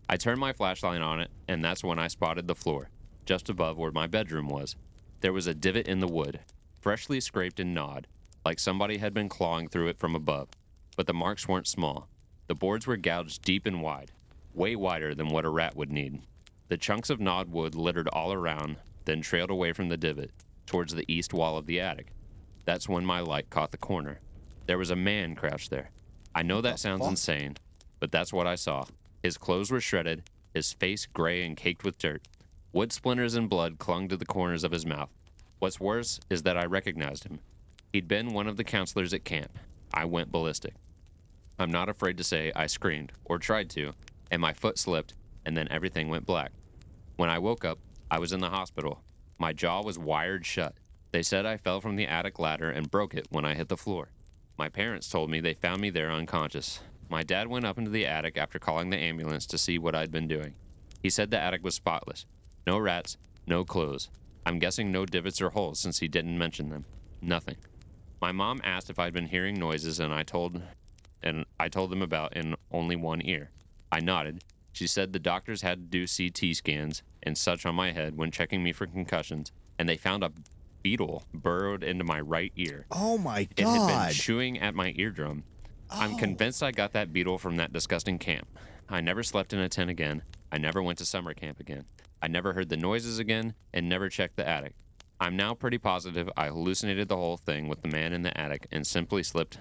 I turned my flashlight on it, and that's when I spotted the floor, just above where my bedroom was. There was a divot in the wood, freshly scraped and gnawed, like somebody had been clawing through it from above. But the marks weren't small. The boards were gouged deep and wide, way wider than what a rat would need. The chunks of gnawed wood littered all around, then trailed away from the divot, towards the east wall of the attic. That's when my light caught the corner. There was a man crouched there. I know that sounds insane, but that's what I saw. His clothes were shredded, his face gray and caked with dirt. Wood splinters and blood clung to the corners of his mouth. What's worse is that I recognized him. He'd been one of the counselors at camp. I went ballistic. I'm not afraid to say I screamed, or tried to, and my foot slipped, and then everything went black. When I woke up, I was in the hospital. My jaw was wired shut. They said I fell from the attic ladder and broke it when I hit the floor. My parents told me they found me there unconscious. My dad went up into the attic after calling the ambulance to see what I'd been doing. He said the attic was spotless. No rats, no clothes. I'm guessing no divots or holes since he didn't mention them. Nothing. My mom asked if I'd been hearing noises and I told them about in only one ear. I nodded. She said the doctors had to do CT scans and such on my head when checking me for concussions, and they found a beetle burrowed into my right ear. Oh my It had been god. chewing at my eardrum. I'm convinced I got that beetle from that disgusting camp. I never slept in a tent again. I never went to summer camp again. I never heard the noises again and never checked the attic. I'm now pretty positive I hallucinated the whole thing with the man in the attic and simply slipped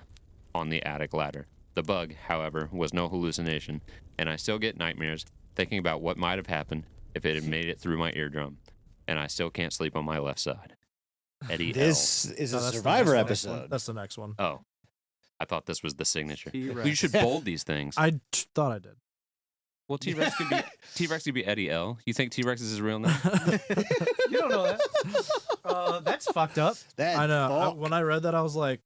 on the attic ladder. The bug, however, was no hallucination, and I still get nightmares thinking about what might have happened if it had made it through my eardrum, and I still can't sleep on my left side. Eddie This is No, a that's the Survivor next one. episode. That's the next one. L. Oh, I thought this was the signature. T-Rex. You should bold these things. Thought I did. Well, T-Rex could be Eddie L. You think T-Rex is his real name? You don't know that. That's fucked up. That I know. fuck. When I read that, I was like,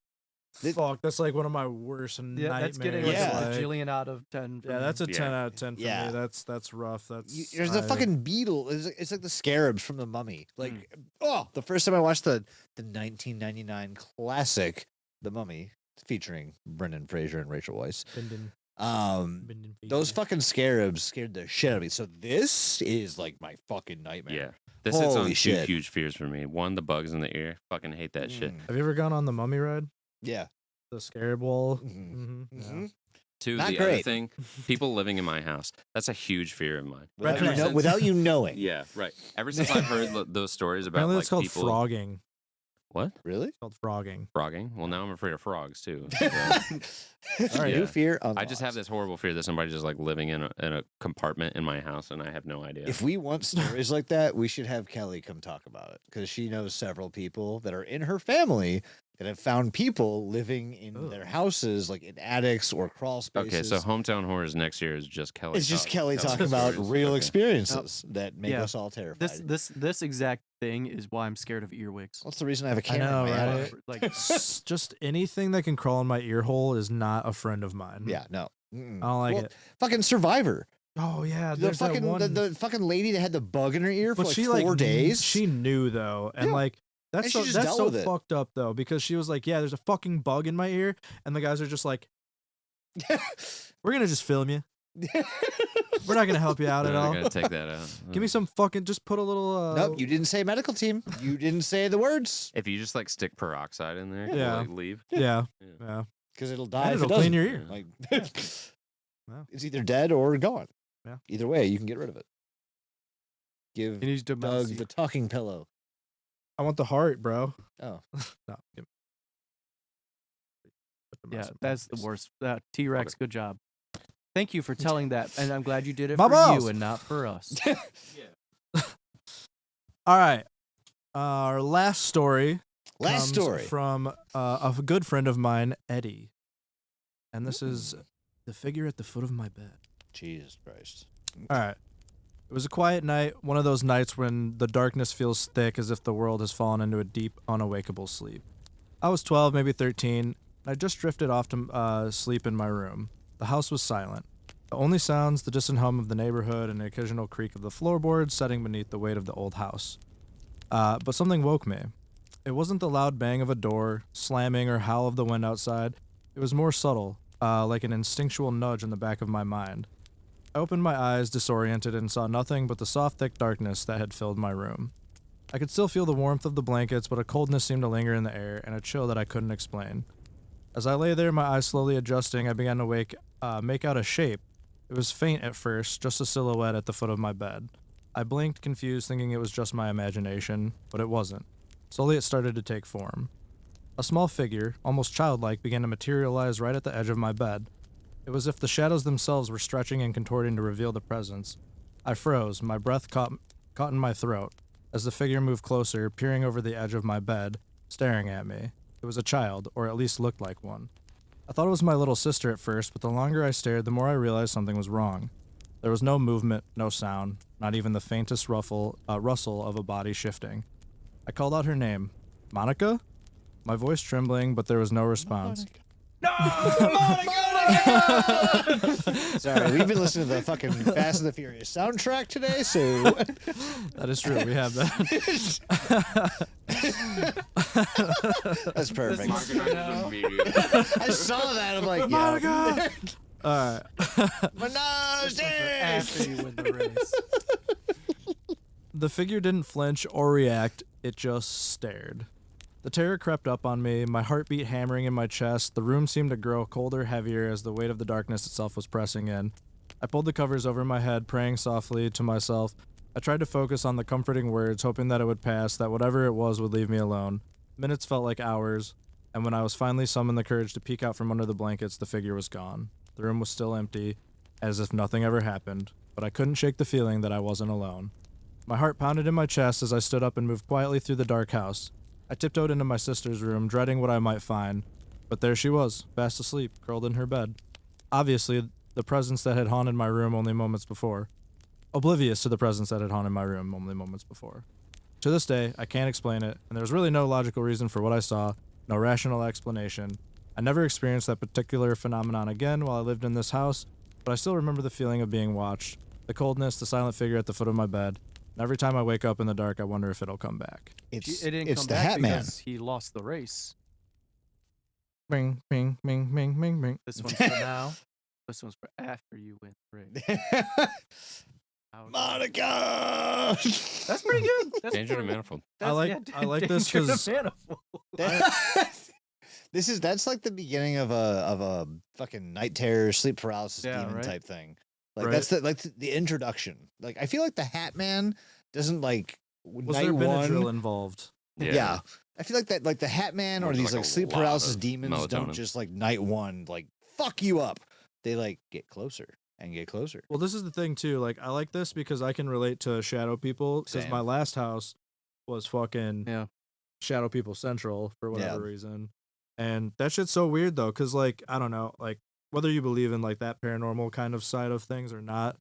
Th- "Fuck, that's like one of my worst Yeah, nightmares." that's getting Yeah. like a Like, bajillion out of 10. for yeah, me. that's a Yeah. 10 out of 10 for Yeah. me. That's rough. That's There's a fucking beetle. It's like the scarabs from the Mummy. Like, the first time I watched the 1999 classic, The Mummy, featuring Brendan Fraser and Rachel Weisz. Those fucking scarabs scared the shit out of me. So this is like my fucking nightmare. Yeah. This hits on Holy two shit. huge fears for me. One, the bugs in the ear. Fucking hate that shit. Mm. Have you ever gone on the Mummy ride? Yeah. The scarab wall. Mhm. Mm-hmm. Mhm. Two, Not the other great. thing, people living in my house. That's a huge fear of mine. Without, Ever you know, since- without you knowing. Yeah, right. Ever since I've heard those stories about Apparently, like it's called people. frogging. What? Really? It's called frogging. Frogging? Well, now I'm afraid of frogs too. So, All right. Yeah. New fear. I just have this horrible fear that somebody's just like living in a compartment in my house and I have no idea. If we want stories like that, we should have Kelly come talk about it because she knows several people that are in her family that have found people living in their houses, like in attics or crawl spaces. Okay, so Hometown Horrors next year is just Kelly. it's just Kelly telling talking about stories. real Okay. experiences that make Yeah. us all terrified. This exact thing is why I'm scared of earwigs. What's the reason I have a I camera? know, in my right? attic? Like Just anything that can crawl in my ear hole is not a friend of mine. Yeah, no. Mm-mm. I don't like Well, it. Fucking Survivor. Oh yeah, The there's fucking that one. the fucking lady that had the bug in her ear for but like she 4 days. She knew though, and Yeah. like that's And she so just that's dealt so with it. fucked up though, because she was like, yeah, there's a fucking bug in my ear, and the guys are just like, we're gonna just film you. We're not gonna help you out They're at not all. gonna take that out. Give me some fucking. Just put a little. Nope, you didn't say medical team. You didn't say the words If you just like stick peroxide in there, Yeah. like leave. Yeah, Yeah. yeah. because it'll die. And if it'll it clean your doesn't. ear. Like, Wow. it's either dead or gone. Yeah. Either way, you can get rid of it. Give He needs to Doug the talking pillow. I want the heart, bro. Oh, No. give me- put the Yeah, mouse in that's the place. worst. T-Rex, good job. Thank you for telling that, and I'm glad you did it My for balls. you and not for us. All right. Our last story. last comes story. from a good friend of mine, Eddie, and this is the figure at the foot of my bed. Jesus Christ. All right. It was a quiet night, one of those nights when the darkness feels thick as if the world has fallen into a deep, unawakeable sleep. I was 12, maybe 13, and I just drifted off to sleep in my room. The house was silent. The only sounds, the distant hum of the neighborhood and the occasional creak of the floorboards setting beneath the weight of the old house. But something woke me. It wasn't the loud bang of a door, slamming, or howl of the wind outside. It was more subtle, like an instinctual nudge in the back of my mind. I opened my eyes, disoriented, and saw nothing but the soft, thick darkness that had filled my room. I could still feel the warmth of the blankets, but a coldness seemed to linger in the air, and a chill that I couldn't explain. As I lay there, my eyes slowly adjusting, I began to make out a shape. It was faint at first, just a silhouette at the foot of my bed. I blinked, confused, thinking it was just my imagination, but it wasn't. Slowly it started to take form. A small figure, almost childlike, began to materialize right at the edge of my bed. It was as if the shadows themselves were stretching and contorting to reveal the presence. I froze, my breath caught in my throat, as the figure moved closer, peering over the edge of my bed, staring at me. It was a child, or at least looked like one. I thought it was my little sister at first, but the longer I stared, the more I realized something was wrong. There was no movement, no sound, not even the faintest rustle of a body shifting. I called out her name. Monica? My voice trembling, but there was no response. Sorry, we've been listening to the fucking Fast and the Furious soundtrack today, so That is true, we have that. that's perfect. I saw that. I'm like, Monica! Alright. Menage! After you win the race. The figure didn't flinch or react, it just stared. The terror crept up on me, my heartbeat hammering in my chest. The room seemed to grow colder, heavier as the weight of the darkness itself was pressing in. I pulled the covers over my head, praying softly to myself. I tried to focus on the comforting words, hoping that it would pass, that whatever it was would leave me alone. Minutes felt like hours, and when I was finally summoned the courage to peek out from under the blankets, the figure was gone. The room was still empty, as if nothing ever happened, but I couldn't shake the feeling that I wasn't alone. My heart pounded in my chest as I stood up and moved quietly through the dark house. I tiptoed into my sister's room, dreading what I might find, but there she was, fast asleep, curled in her bed. Obviously, the presence that had haunted my room only moments before. Oblivious to the presence that had haunted my room only moments before. To this day, I can't explain it, and there's really no logical reason for what I saw, no rational explanation. I never experienced that particular phenomenon again while I lived in this house, but I still remember the feeling of being watched, the coldness, the silent figure at the foot of my bed. And every time I wake up in the dark, I wonder if it'll come back. It's It didn't it's come the back Hat Man. because he lost the race. Bing, bing, bing, bing, bing, bing. This one's for now. This one's for after you win the race. Ouch. Monica. That's pretty good. That's Danger to pretty good. Manifold. I like- That's- I like this Danger to 'cause- Manifold. That's like the beginning of a fucking night terror, sleep paralysis Yeah, demon right. type thing. Like Right. that's the introduction. Like I feel like the Hat Man doesn't like Was night there one. Benadryl involved? Yeah. I feel like that like the Hat Man Or or just, these like, like a sleep lot paralysis of demons don't melatonin. just like night one like fuck you up. They like get closer and get closer. Well, this is the thing too. Like, I like this because I can relate to shadow people. Because Same. my last house was fucking Yeah. shadow people central for whatever Yeah. reason, and that shit's so weird though. Because like, I don't know, like whether you believe in like that paranormal kind of side of things or not,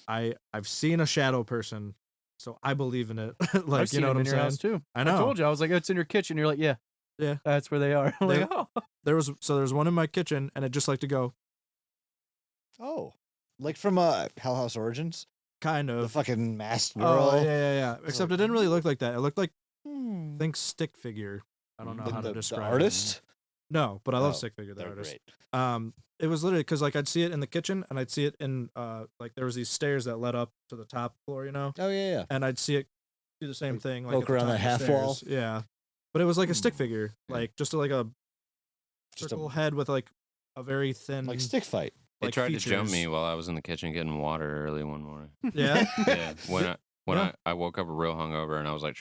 I've seen a shadow person, so I believe in it. I've Like, you seen know them what I'm in your saying? house too. I know. I told you. I was like, it's in your kitchen. You're like, yeah. Yeah. That's where they are. I'm like, There- oh. There was one in my kitchen, and it just like to go. Oh, like from Hell House Origins, Kind the of. fucking masked girl. Oh yeah. Except it didn't really look like that. It looked like Hmm. think stick figure. I don't know The, how to the describe it. artist. No, but I love Oh, stick figure. The They're artist. great. It was literally because like I'd see it in the kitchen and I'd see it in like there was these stairs that led up to the top floor, you know, Oh yeah. and I'd see it do the same Like, thing, like poke at the around top that of the half wall? stairs. Yeah, but it was like a stick figure, Yeah. like just like a Just circle a head with like a very thin. like stick fight. They like, tried to jump features. me while I was in the kitchen getting water early one morning. Yeah. Yeah, when Yeah. I woke up real hungover and I was like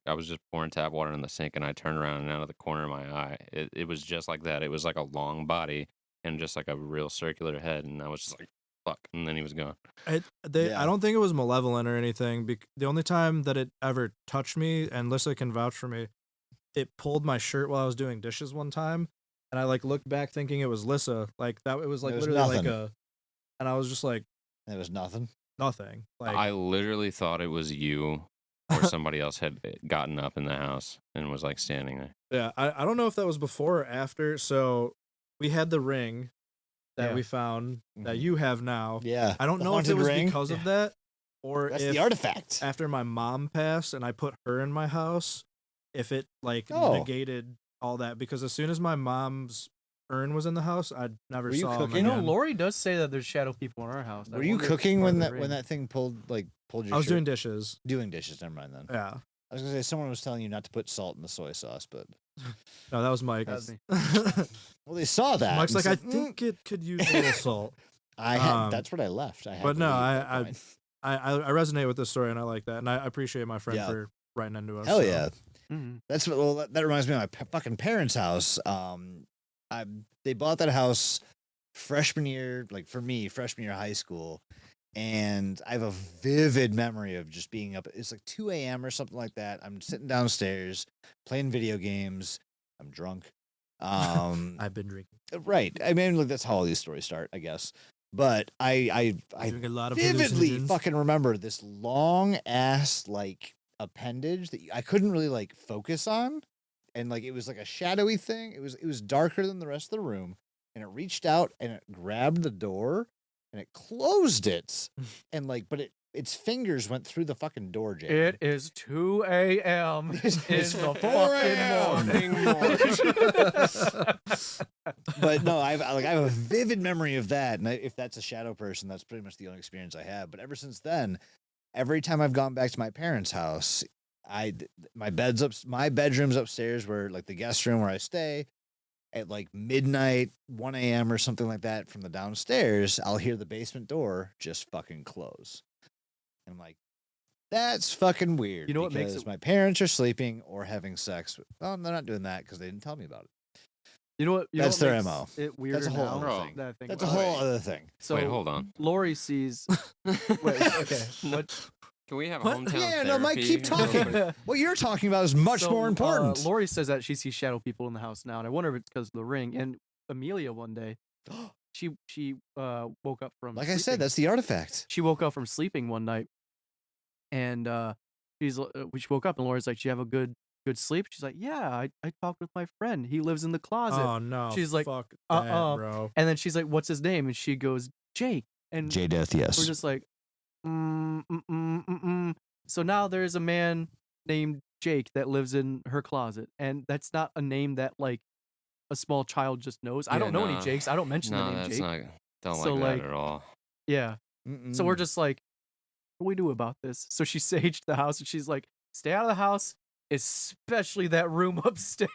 I was just pouring tap water in the sink and I turned around and out of the corner of my eye, it was just like that. It was like a long body and just like a real circular head, and I was just like, fuck, and then he was gone. I Yeah. don't think it was malevolent or anything. The only time that it ever touched me, and Lissa can vouch for me, it pulled my shirt while I was doing dishes one time, and I like looked back thinking it was Lissa. Like that, it was like It was literally like nothing. and I was just like It was nothing. nothing. Like I literally thought it was you or somebody else had gotten up in the house and was like standing there. yeah, I don't know if that was before or after. So we had the ring that Yeah. we found that Mhm. you have now. Yeah. I don't the know if it haunted was ring. because of that or That's if the artifact. after my mom passed and I put her in my house, if it like Oh. negated all that, because as soon as my mom's urn was in the house, I never Were you saw him cooking? You know, again. Lori does say that there's shadow people in our house. I Were you wonder if it's cooking part when of the that when ring. that thing pulled your I was shirt? doing dishes. doing dishes? Never mind then. Yeah. I was gonna say someone was telling you not to put salt in the soy sauce, but No, that was Mike. That's me. well, they saw that. Mike's and like, I said, think it could use a little salt. I had. um, That's what I left. I had but to no, leave at I- that point. I resonate with this story and I like that, and I appreciate my friend Yeah. for writing into us. Hell so. yeah. Mhm. That's what. Well, that reminds me of my fucking parents' house. They bought that house freshman year, like for me, freshman year of high school, and I have a vivid memory of just being up. It's like 2 a.m. or something like that. I'm sitting downstairs playing video games. I'm drunk. I've been drinking. Right. I mean, look, that's how all these stories start, I guess. But I Doing a lot of vividly hallucinogens. fucking remember this long ass like appendage that I couldn't really like focus on, and like it was like a shadowy thing. It was darker than the rest of the room, and it reached out and it grabbed the door and it closed it, and like its fingers went through the fucking door jam. It is 2 a.m. It's in the 4 a.m. fucking morning. But no, I have a vivid memory of that, and if that's a shadow person, that's pretty much the only experience I have. But ever since then, every time I've gone back to my parents' house, my bedroom's upstairs, where like the guest room where I stay. At like midnight, 1 a.m. or something like that, from the downstairs, I'll hear the basement door just fucking close. And I'm like, that's fucking weird. You know what makes because it- my parents are sleeping or having sex. Well, they're not doing that because they didn't tell me about it. You know what? You know That's what their makes MO. It weirder That's a whole now other Bro, thing. that I think That's a about it. whole other thing. So Wait, hold on. Lori sees. Wait, okay. What? Can we have What? hometown Yeah, no, Mike, therapy keep real talking. quick? What you're talking about is much So, more important. Lori says that she sees shadow people in the house now, and I wonder if it's because of the ring. And Amelia one day, she woke up from. Like I said, sleeping. that's the artifact. She woke up from sleeping one night, and she woke up, and Lori's like, "Do you have a good sleep?" She's like, "Yeah, I talked with my friend. He lives in the closet." Oh no. She's like, fuck that, bro. And then she's like, "What's his name?" And she goes, "Jake." And Death, yes. we're just like, So now there's a man named Jake that lives in her closet, and that's not a name that like a small child just knows. I Yeah, don't know any no. Jakes. I don't mention No, the name that's Jake. not. Don't So, like like- that at all. Yeah. So Mm. we're just like, what do we do about this? So she saged the house, and she's like, stay out of the house, especially that room upstairs.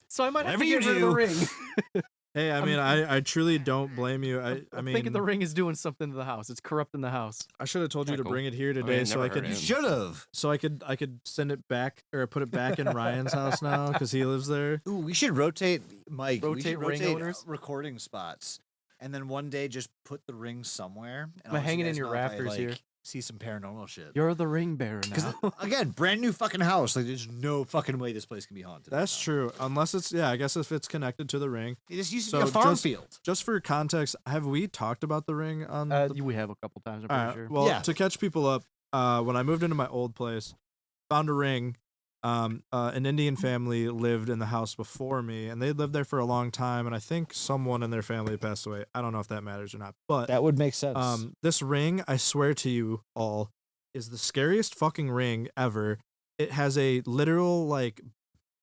So I might have Whatever to you get rid of the do. ring. Hey, I mean, I truly don't blame you. I I'm mean, thinking the ring is doing something to the house. It's corrupting the house. I should have told you Yeah, to cool. bring it here mean, today, I so never I could heard You him. should have. so I could send it back or put it back in Ryan's house now because he lives there. Ooh, we should rotate, Mike. we Rotate should ring rotate owners? recording spots, and then one day just put the ring somewhere. And I'm I'll let hanging you in guys your know if I, rafters here. See some paranormal shit. You're the ring bearer Because now. again, brand new fucking house. Like, there's no fucking way this place can be haunted. That's true, unless it's I guess if it's connected to the ring. It just used to So be a farm just- field. Just for context, have we talked about the ring on? the We have a couple times, I'm pretty Alright, sure. well, Yeah. to catch people up, when I moved into my old place, found a ring An Indian family lived in the house before me, and they lived there for a long time. And I think someone in their family passed away. I don't know if that matters or not. But That would make sense. this ring, I swear to you all, is the scariest fucking ring ever. It has a literal like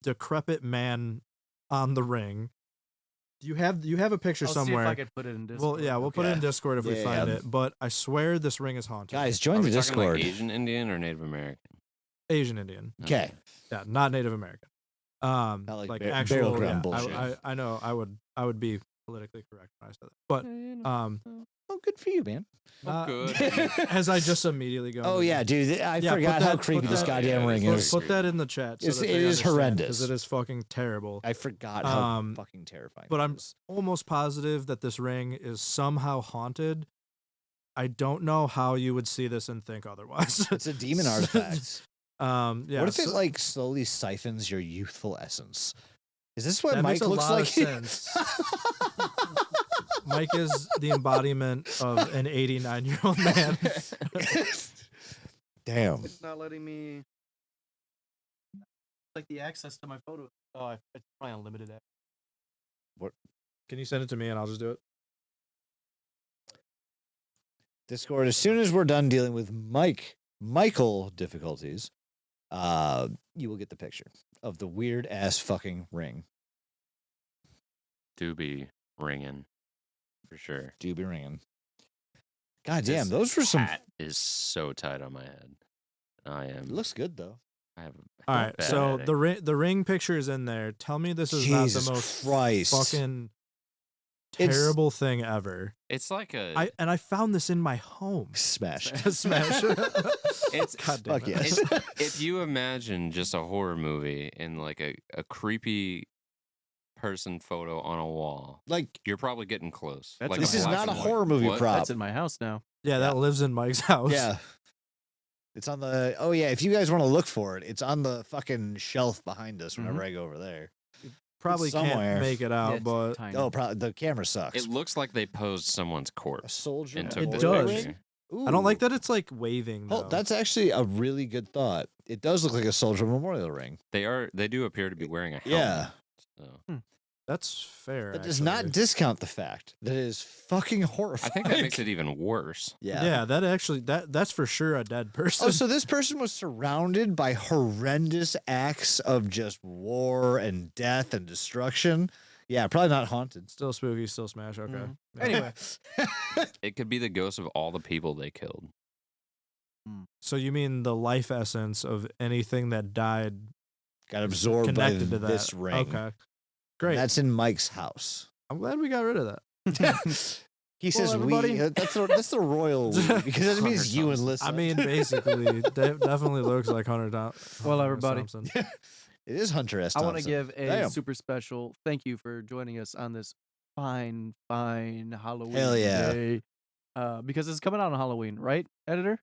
decrepit man on the ring. You have a picture I'll somewhere. see if I could put it in Discord. Well, yeah, we'll put it in Discord if we Yeah, find yeah. it. But I swear this ring is haunted. Guys, Are join we the talking Discord. like Asian Indian or Native American? Asian Indian. Okay. Yeah, not Native American. Not like Like burial actual. ground Yeah, bullshit. I know. I would be politically correct when I said that. But Oh, good for you, man. not- good. as I just immediately go. Oh yeah, dude. I Yeah, forgot put how that- creepy put this that- goddamn yeah, ring it's is. Put that in the chat. So It's- that it they is understand, horrendous. 'cause it is fucking terrible. I forgot how Um, fucking terrifying. but it I'm is. almost positive that this ring is somehow haunted. I don't know how you would see this and think otherwise. It's a demon artifact. Yeah. what if it so- like slowly siphons your youthful essence? Is this what That Mike makes a looks lot like? of sense. Mike is the embodiment of an 89-year-old man. Damn. It's not letting me. Like the access to my photo. Oh, it's probably unlimited. Can you send it to me and I'll just do it? Discord. As soon as we're done dealing with Michael difficulties, you will get the picture of the weird ass fucking ring. Do be ringing for sure. Do be ringing. God damn, This those were some. Hat is so tight on my head. I am. It looks good though. I have. All right. bad So headache. the ring picture is in there. Tell me this is Jesus not the most Christ. fucking It's- terrible thing ever. It's like a. I found this in my home. Smash. Smash. It's God damn Fuck it. yes. if you imagine just a horror movie and like a creepy person photo on a wall, Like you're probably getting close. That's Like this a is black not a and white. horror movie What? prop. That's in my house now. Yeah, that lives in Mike's house. Yeah. It's on the. Oh yeah, if you guys want to look for it, it's on the fucking shelf behind us. Whenever I go over there. Probably somewhere. can't make it out, Yeah, it's but tiny. Oh, probably the camera sucks. It looks like they posed someone's A corpse soldier. and took It this does. picture. I don't like Ooh. that it's like waving. Oh, Though. that's actually a really good thought. It does look like a soldier memorial ring. They do appear to be wearing a helmet. Yeah. So. That's fair. That does not actually. discount the fact that it is fucking I horrifying. think that makes it even worse. Yeah, that actually that's for sure a dead person. Oh, so this person was surrounded by horrendous acts of just war and death and destruction. Yeah, probably not haunted. Still spooky, still smash. Okay. Mhm. Yeah. Anyway, It could be the ghost of all the people they killed. So you mean the life essence of anything that died Got absorbed by connected to that? this ring. Okay. Great. That's in Mike's house. I'm glad we got rid of that. He says everybody. we. That's the royal we because that means you and Lissa. I mean, basically, definitely looks like Hunter Well, everybody. Thompson. it is Hunter S. I want to Thompson. give a Damn. super special thank you for joining us on this fine Halloween Hell yeah. day. Because it's coming out on Halloween, right, editor?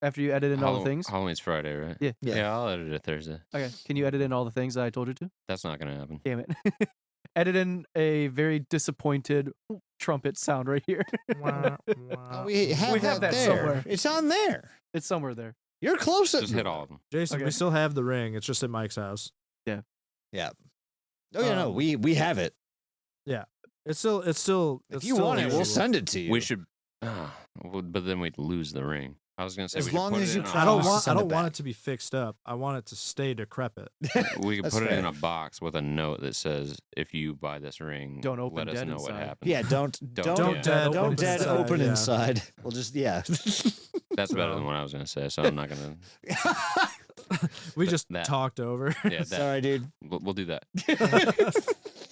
After you edit in all the things. Halloween's Friday, right? Yeah. Yeah. I'll edit it Thursday. Okay. Can you edit in all the things that I told you to? That's not gonna happen. Damn it. Edit in a very disappointed trumpet sound right here. Oh, we have have that there. somewhere. It's on there. It's somewhere there. You're close. Just hit all of them. Jason, we Okay. still have the ring. It's just at Mike's house. Yeah. Oh yeah, no, Um, we have it. It's still. If you want it, we'll usable. send it to you. We should, but then we'd lose the ring. I was gonna say As we should long put as it you in a promise I don't to want. I send it don't want back. it to be fixed up. I want it to stay decrepit. We could That's put it in fair. a box with a note that says, "If you buy this ring, Don't open let us dead know what inside." happened." Yeah, don't Don't dead don't open dead inside, open yeah. inside. We'll just That's better than what I was gonna say. So I'm not gonna. We just that- talked over. Yeah, that, Sorry, dude. we'll do that.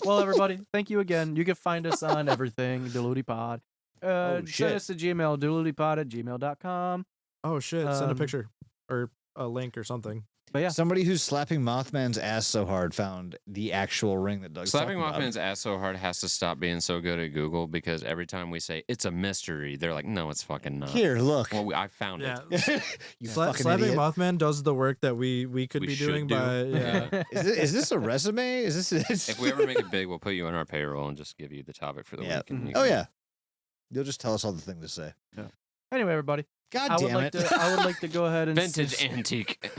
Well, everybody, thank you again. You can find us on everything, DeludiPod. Oh, Send shit. us a Gmail, deludipod@gmail.com. Oh shit! Send a Um, picture or a link or something. But yeah, Somebody who's slapping Mothman's ass so hard found the actual ring that Doug's Slapping talking about. Mothman's ass so hard has to stop being so good at Google because every time we say it's a mystery, they're like, "No, it's fucking not." Here, look. Well, I found Yeah. it. you Slapping fucking idiot. Mothman does the work that we could We be should doing do. by yeah. Is this a resume? Is this? If we ever make it big, we'll put you on our payroll and just give you the topic for the Yeah. week. and you Oh can- yeah. You'll just tell us all the thing to say. anyway, everybody, God I would damn like it. to. I would like to go ahead and Vintage antique.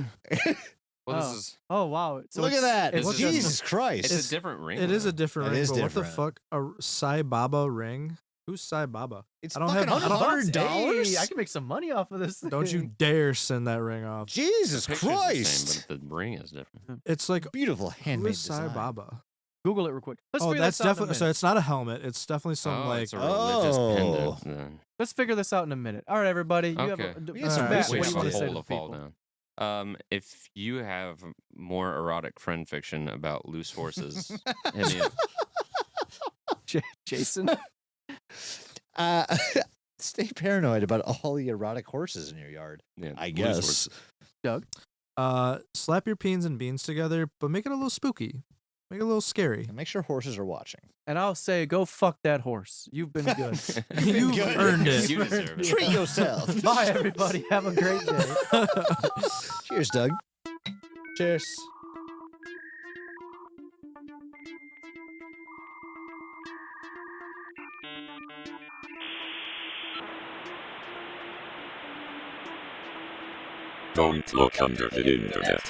Well, Oh. this is Oh wow! So Look at it's- that. it's it's just- Jesus Christ. it's a different ring. It is a though. different That ring, is but what the different. fuck? A Sai Baba ring? Who's Sai Baba? It's I don't fucking have- I don't- $100. Hey, I can make some money off of this. Don't you thing. dare send that ring off. Jesus The picture's the Christ. same, but the ring is different. It's like, Beautiful who handmade is Sai design. Baba? Google it real quick. Let's Oh, figure that's this out in a definitely. So minute. it's not a helmet. It's definitely some Oh, like. it's a religious Oh. pendant. Then. Let's figure this out in a minute. All right, everybody. You Okay. have We got some Matt, research We what have do you a want to say hole to to fall people? down. If you have more erotic friend fiction about loose horses, hit me up. Jason? Uh, stay paranoid about all the erotic horses in your yard. Yeah, I loose guess. horses. Doug? Slap your peas and beans together, but make it a little spooky. Make it a little scary. And make sure horses are watching. And I'll say, go fuck that horse. You've been good. You've good. earned it. You deserve it. Treat yourself. Bye, everybody. Have a great day. Cheers, Doug. Cheers. Don't look under the internet.